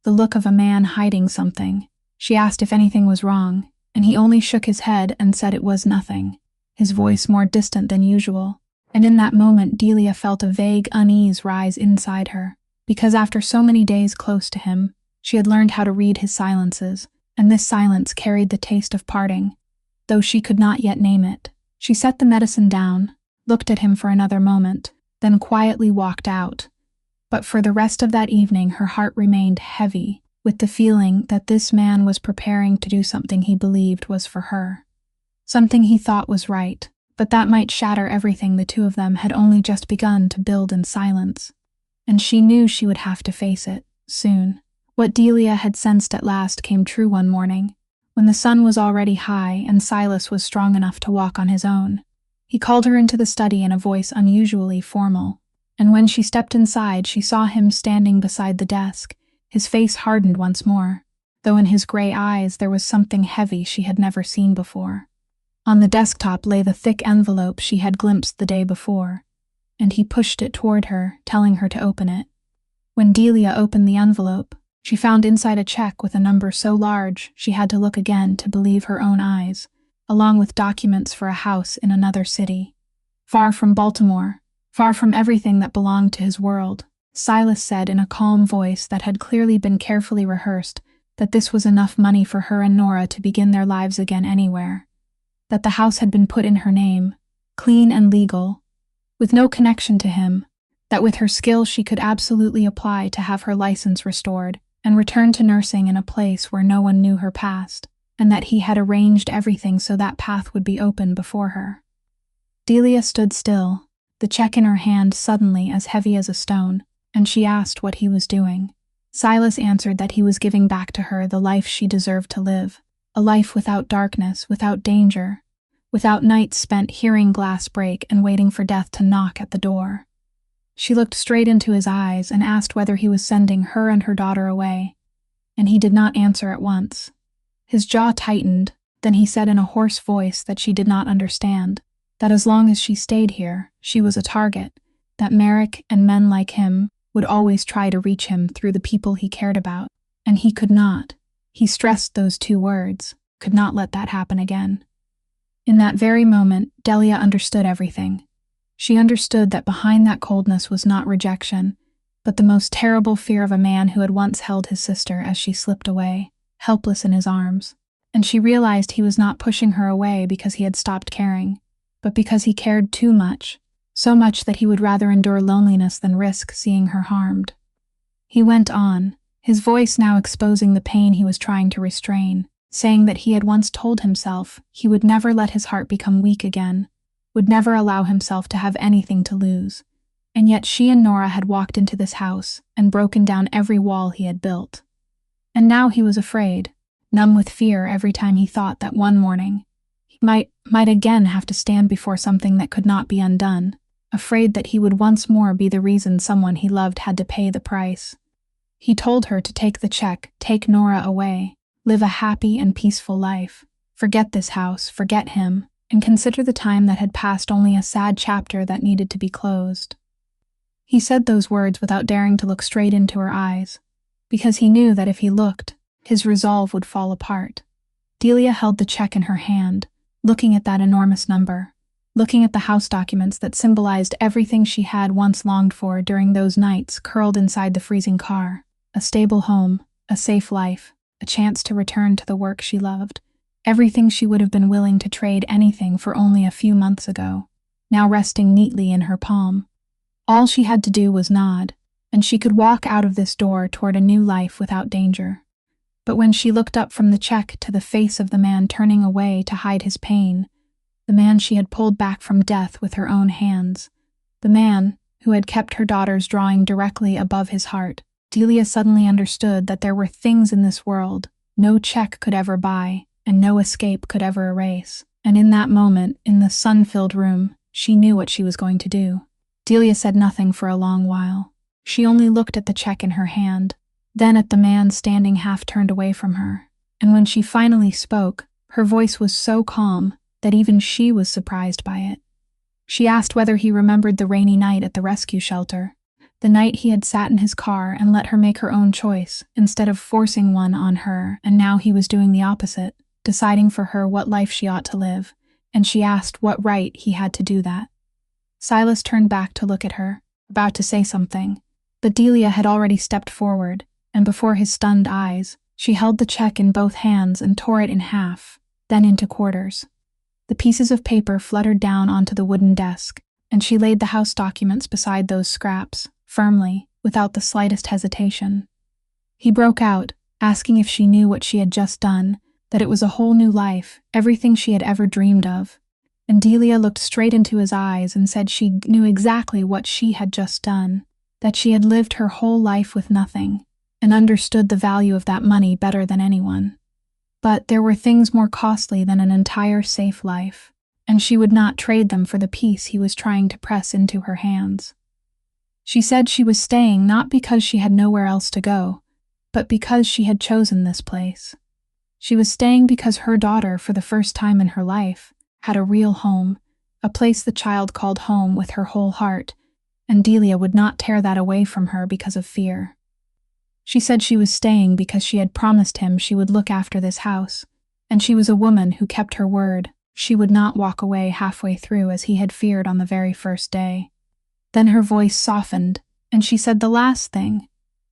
the look of a man hiding something. She asked if anything was wrong, and he only shook his head and said it was nothing, his voice more distant than usual, and in that moment Delia felt a vague unease rise inside her. Because after so many days close to him, she had learned how to read his silences, and this silence carried the taste of parting, though she could not yet name it. She set the medicine down, looked at him for another moment, then quietly walked out. But for the rest of that evening her heart remained heavy with the feeling that this man was preparing to do something he believed was for her. Something he thought was right, but that might shatter everything the two of them had only just begun to build in silence. And she knew she would have to face it, soon. What Delia had sensed at last came true one morning, when the sun was already high and Silas was strong enough to walk on his own. He called her into the study in a voice unusually formal, and when she stepped inside, she saw him standing beside the desk, his face hardened once more, though in his gray eyes there was something heavy she had never seen before. On the desktop lay the thick envelope she had glimpsed the day before, and he pushed it toward her, telling her to open it. When Delia opened the envelope, she found inside a check with a number so large she had to look again to believe her own eyes, along with documents for a house in another city. Far from Baltimore, far from everything that belonged to his world, Silas said in a calm voice that had clearly been carefully rehearsed that this was enough money for her and Nora to begin their lives again anywhere. That the house had been put in her name, clean and legal, with no connection to him, that with her skill she could absolutely apply to have her license restored and return to nursing in a place where no one knew her past, and that he had arranged everything so that path would be open before her. Delia stood still, the check in her hand suddenly as heavy as a stone, and she asked what he was doing. Silas answered that he was giving back to her the life she deserved to live, a life without darkness, without danger, without nights spent hearing glass break and waiting for death to knock at the door. She looked straight into his eyes and asked whether he was sending her and her daughter away, and he did not answer at once. His jaw tightened, then he said in a hoarse voice that she did not understand, that as long as she stayed here, she was a target, that Merrick and men like him would always try to reach him through the people he cared about, and he could not. He stressed those two words, could not let that happen again. In that very moment, Delia understood everything. She understood that behind that coldness was not rejection, but the most terrible fear of a man who had once held his sister as she slipped away, helpless in his arms. And she realized he was not pushing her away because he had stopped caring, but because he cared too much, so much that he would rather endure loneliness than risk seeing her harmed. He went on, his voice now exposing the pain he was trying to restrain, saying that he had once told himself he would never let his heart become weak again, would never allow himself to have anything to lose. And yet she and Nora had walked into this house and broken down every wall he had built. And now he was afraid, numb with fear every time he thought that one morning he might again have to stand before something that could not be undone, afraid that he would once more be the reason someone he loved had to pay the price. He told her to take the check, take Nora away, live a happy and peaceful life, forget this house, forget him, and consider the time that had passed only a sad chapter that needed to be closed. He said those words without daring to look straight into her eyes, because he knew that if he looked, his resolve would fall apart. Delia held the check in her hand, looking at that enormous number, looking at the house documents that symbolized everything she had once longed for during those nights curled inside the freezing car, a stable home, a safe life, a chance to return to the work she loved. Everything she would have been willing to trade anything for only a few months ago, now resting neatly in her palm. All she had to do was nod, and she could walk out of this door toward a new life without danger. But when she looked up from the check to the face of the man turning away to hide his pain, the man she had pulled back from death with her own hands, the man who had kept her daughter's drawing directly above his heart, Delia suddenly understood that there were things in this world no check could ever buy, and no escape could ever erase. And in that moment, in the sun-filled room, she knew what she was going to do. Delia said nothing for a long while. She only looked at the check in her hand, then at the man standing half-turned away from her. And when she finally spoke, her voice was so calm that even she was surprised by it. She asked whether he remembered the rainy night at the rescue shelter, the night he had sat in his car and let her make her own choice, instead of forcing one on her, and now he was doing the opposite, deciding for her what life she ought to live, and she asked what right he had to do that. Silas turned back to look at her, about to say something, but Delia had already stepped forward, and before his stunned eyes, she held the check in both hands and tore it in half, then into quarters. The pieces of paper fluttered down onto the wooden desk, and she laid the house documents beside those scraps, firmly, without the slightest hesitation. He broke out, asking if she knew what she had just done, that it was a whole new life, everything she had ever dreamed of. And Delia looked straight into his eyes and said she knew exactly what she had just done, that she had lived her whole life with nothing, and understood the value of that money better than anyone. But there were things more costly than an entire safe life, and she would not trade them for the peace he was trying to press into her hands. She said she was staying not because she had nowhere else to go, but because she had chosen this place. She was staying because her daughter, for the first time in her life, had a real home, a place the child called home with her whole heart, and Delia would not tear that away from her because of fear. She said she was staying because she had promised him she would look after this house, and she was a woman who kept her word. She would not walk away halfway through as he had feared on the very first day. Then her voice softened, and she said the last thing,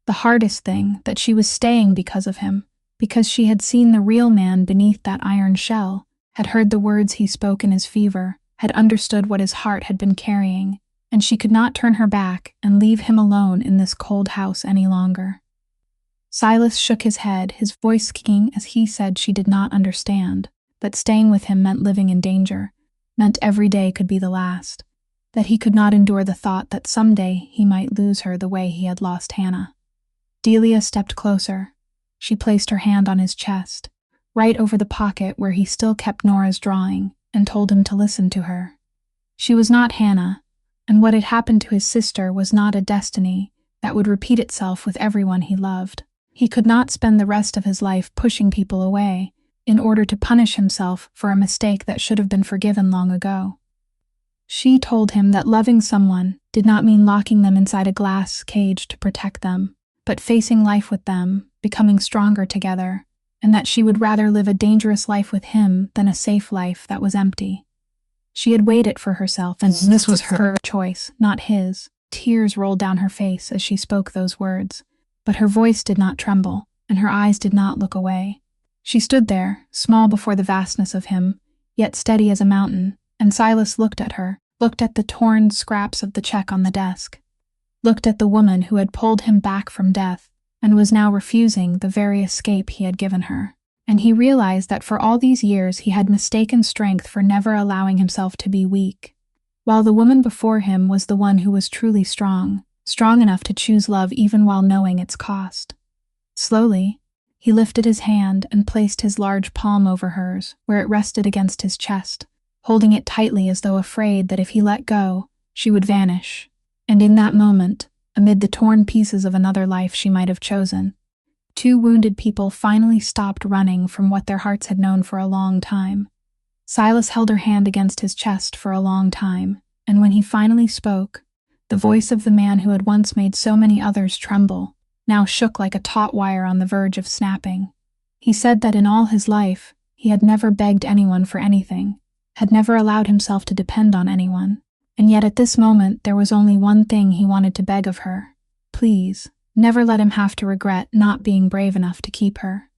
the hardest thing, that she was staying because of him, because she had seen the real man beneath that iron shell, had heard the words he spoke in his fever, had understood what his heart had been carrying, and she could not turn her back and leave him alone in this cold house any longer. Silas shook his head, his voice squeaking as he said she did not understand, that staying with him meant living in danger, meant every day could be the last, that he could not endure the thought that someday he might lose her the way he had lost Hannah. Delia stepped closer. She placed her hand on his chest, right over the pocket where he still kept Nora's drawing, and told him to listen to her. She was not Hannah, and what had happened to his sister was not a destiny that would repeat itself with everyone he loved. He could not spend the rest of his life pushing people away in order to punish himself for a mistake that should have been forgiven long ago. She told him that loving someone did not mean locking them inside a glass cage to protect them, but facing life with them, becoming stronger together, and that she would rather live a dangerous life with him than a safe life that was empty. She had weighed it for herself, and this was her choice, not his. Tears rolled down her face as she spoke those words, but her voice did not tremble, and her eyes did not look away. She stood there, small before the vastness of him, yet steady as a mountain, and Silas looked at her, looked at the torn scraps of the check on the desk, looked at the woman who had pulled him back from death and was now refusing the very escape he had given her. And he realized that for all these years he had mistaken strength for never allowing himself to be weak, while the woman before him was the one who was truly strong, strong enough to choose love even while knowing its cost. Slowly, he lifted his hand and placed his large palm over hers, where it rested against his chest, holding it tightly as though afraid that if he let go, she would vanish. And in that moment, amid the torn pieces of another life she might have chosen, two wounded people finally stopped running from what their hearts had known for a long time. Silas held her hand against his chest for a long time, and when he finally spoke, the voice of the man who had once made so many others tremble now shook like a taut wire on the verge of snapping. He said that in all his life, he had never begged anyone for anything, had never allowed himself to depend on anyone, and yet at this moment there was only one thing he wanted to beg of her. Please, never let him have to regret not being brave enough to keep her.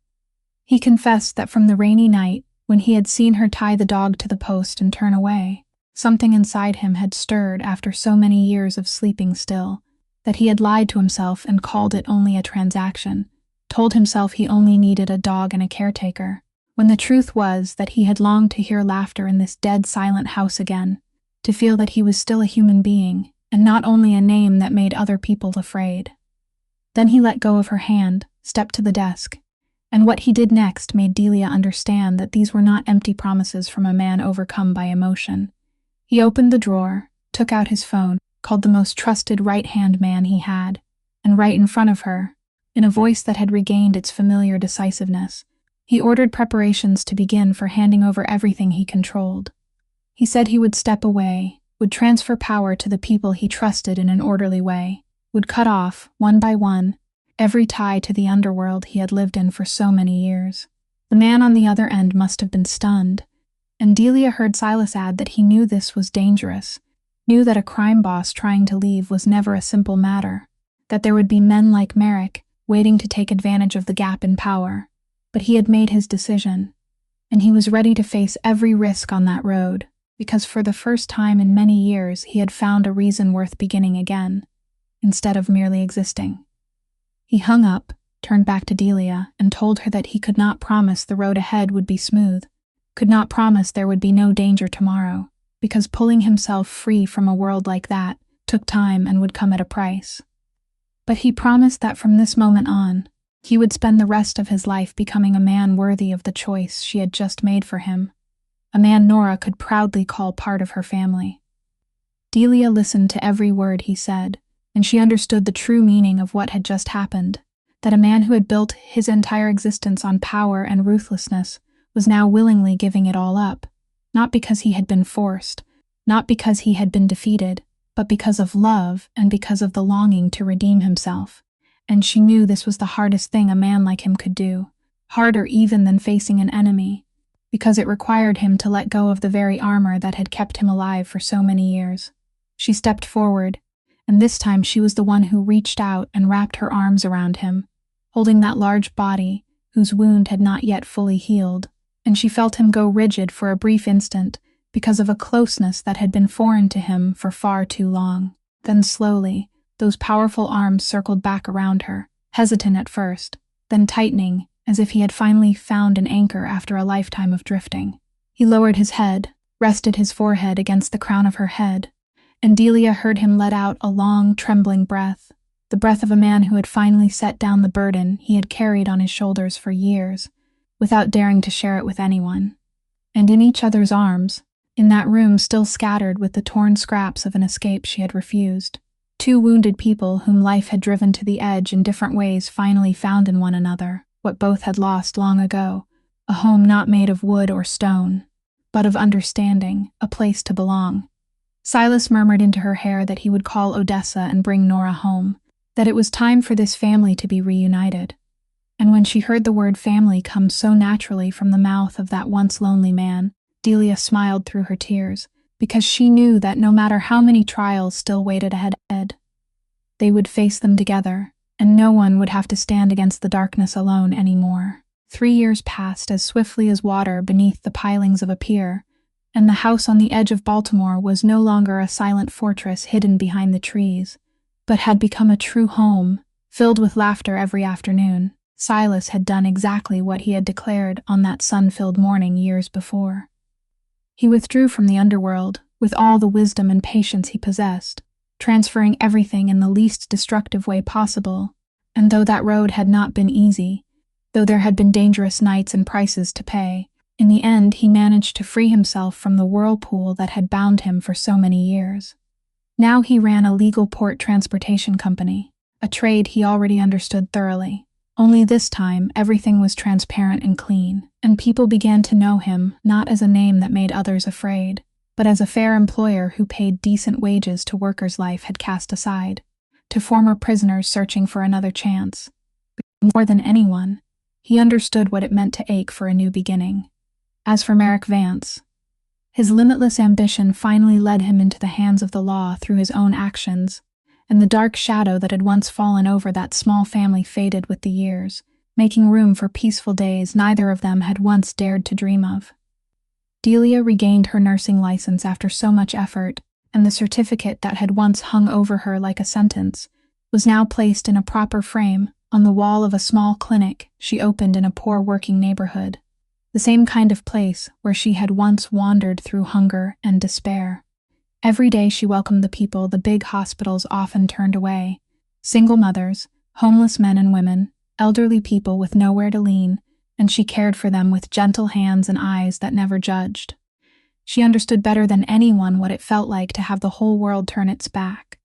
He confessed that from the rainy night, when he had seen her tie the dog to the post and turn away, something inside him had stirred after so many years of sleeping still, that he had lied to himself and called it only a transaction, told himself he only needed a dog and a caretaker, when the truth was that he had longed to hear laughter in this dead, silent house again, to feel that he was still a human being, and not only a name that made other people afraid. Then he let go of her hand, stepped to the desk, and what he did next made Delia understand that these were not empty promises from a man overcome by emotion. He opened the drawer, took out his phone, called the most trusted right-hand man he had, and right in front of her, in a voice that had regained its familiar decisiveness, he ordered preparations to begin for handing over everything he controlled. He said he would step away, would transfer power to the people he trusted in an orderly way, would cut off, one by one, every tie to the underworld he had lived in for so many years. The man on the other end must have been stunned, and Delia heard Silas add that he knew this was dangerous, knew that a crime boss trying to leave was never a simple matter, that there would be men like Merrick waiting to take advantage of the gap in power. But he had made his decision, and he was ready to face every risk on that road, because for the first time in many years he had found a reason worth beginning again, instead of merely existing. He hung up, turned back to Delia, and told her that he could not promise the road ahead would be smooth, could not promise there would be no danger tomorrow, because pulling himself free from a world like that took time and would come at a price. But he promised that from this moment on, he would spend the rest of his life becoming a man worthy of the choice she had just made for him, a man Nora could proudly call part of her family. Delia listened to every word he said, and she understood the true meaning of what had just happened, that a man who had built his entire existence on power and ruthlessness was now willingly giving it all up, not because he had been forced, not because he had been defeated, but because of love and because of the longing to redeem himself. And she knew this was the hardest thing a man like him could do, harder even than facing an enemy, because it required him to let go of the very armor that had kept him alive for so many years. She stepped forward, and this time she was the one who reached out and wrapped her arms around him, holding that large body whose wound had not yet fully healed, and she felt him go rigid for a brief instant because of a closeness that had been foreign to him for far too long. Then slowly, those powerful arms circled back around her, hesitant at first, then tightening, as if he had finally found an anchor after a lifetime of drifting. He lowered his head, rested his forehead against the crown of her head, and Delia heard him let out a long, trembling breath, the breath of a man who had finally set down the burden he had carried on his shoulders for years, without daring to share it with anyone. And in each other's arms, in that room still scattered with the torn scraps of an escape she had refused, two wounded people whom life had driven to the edge in different ways finally found in one another what both had lost long ago, a home not made of wood or stone, but of understanding, a place to belong. Silas murmured into her hair that he would call Odessa and bring Nora home, that it was time for this family to be reunited. And when she heard the word family come so naturally from the mouth of that once lonely man, Delia smiled through her tears, because she knew that no matter how many trials still waited ahead, they would face them together, and no one would have to stand against the darkness alone anymore. 3 years passed as swiftly as water beneath the pilings of a pier, and the house on the edge of Baltimore was no longer a silent fortress hidden behind the trees, but had become a true home, filled with laughter every afternoon. Silas had done exactly what he had declared on that sun-filled morning years before. He withdrew from the underworld with all the wisdom and patience he possessed, transferring everything in the least destructive way possible, and though that road had not been easy, though there had been dangerous nights and prices to pay, in the end he managed to free himself from the whirlpool that had bound him for so many years. Now he ran a legal port transportation company, a trade he already understood thoroughly. Only this time, everything was transparent and clean, and people began to know him not as a name that made others afraid, but as a fair employer who paid decent wages to workers life had cast aside, to former prisoners searching for another chance. More than anyone, he understood what it meant to ache for a new beginning. As for Merrick Vance, his limitless ambition finally led him into the hands of the law through his own actions, and the dark shadow that had once fallen over that small family faded with the years, making room for peaceful days neither of them had once dared to dream of. Delia regained her nursing license after so much effort, and the certificate that had once hung over her like a sentence was now placed in a proper frame on the wall of a small clinic she opened in a poor working neighborhood, the same kind of place where she had once wandered through hunger and despair. Every day she welcomed the people the big hospitals often turned away: single mothers, homeless men and women, elderly people with nowhere to lean, and she cared for them with gentle hands and eyes that never judged. She understood better than anyone what it felt like to have the whole world turn its back,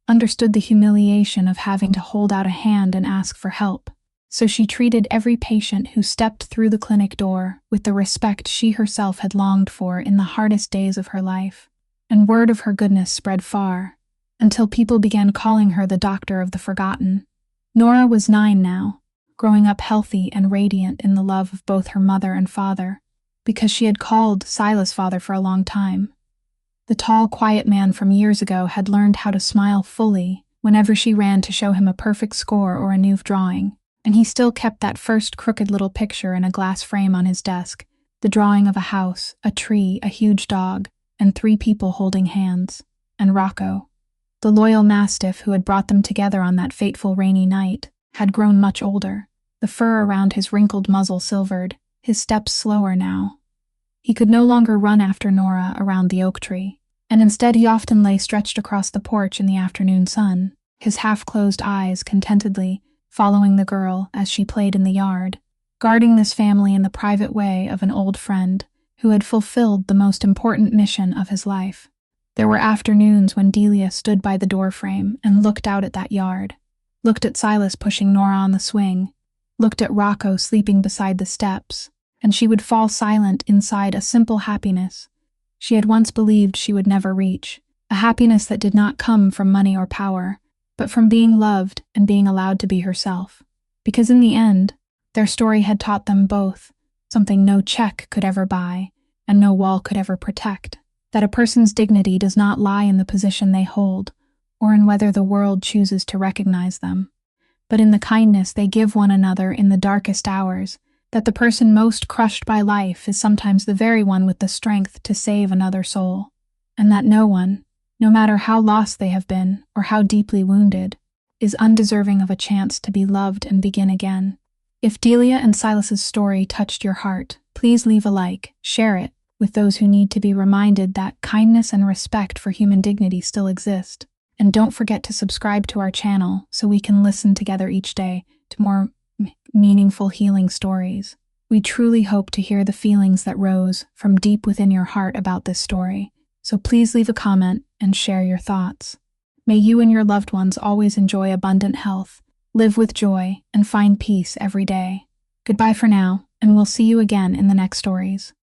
understood the humiliation of having to hold out a hand and ask for help, so she treated every patient who stepped through the clinic door with the respect she herself had longed for in the hardest days of her life. And word of her goodness spread far, until people began calling her the doctor of the forgotten. Nora was 9 now, growing up healthy and radiant in the love of both her mother and father, because she had called Silas father for a long time. The tall, quiet man from years ago had learned how to smile fully whenever she ran to show him a perfect score or a new drawing, and he still kept that first crooked little picture in a glass frame on his desk, the drawing of a house, a tree, a huge dog, and 3 people holding hands, and Rocco, the loyal mastiff who had brought them together on that fateful rainy night, had grown much older, the fur around his wrinkled muzzle silvered, his steps slower now. He could no longer run after Nora around the oak tree, and instead he often lay stretched across the porch in the afternoon sun, his half-closed eyes contentedly following the girl as she played in the yard, guarding this family in the private way of an old friend who had fulfilled the most important mission of his life. There were afternoons when Delia stood by the doorframe and looked out at that yard, looked at Silas pushing Nora on the swing, looked at Rocco sleeping beside the steps, and she would fall silent inside a simple happiness she had once believed she would never reach, a happiness that did not come from money or power, but from being loved and being allowed to be herself. Because in the end, their story had taught them both something no check could ever buy and no wall could ever protect, that a person's dignity does not lie in the position they hold or in whether the world chooses to recognize them, but in the kindness they give one another in the darkest hours, that the person most crushed by life is sometimes the very one with the strength to save another soul, and that no one, no matter how lost they have been or how deeply wounded, is undeserving of a chance to be loved and begin again. If Delia and Silas's story touched your heart, please leave a like, share it with those who need to be reminded that kindness and respect for human dignity still exist. And don't forget to subscribe to our channel so we can listen together each day to more meaningful healing stories. We truly hope to hear the feelings that rose from deep within your heart about this story, so please leave a comment and share your thoughts. May you and your loved ones always enjoy abundant health, live with joy, and find peace every day. Goodbye for now, and we'll see you again in the next stories.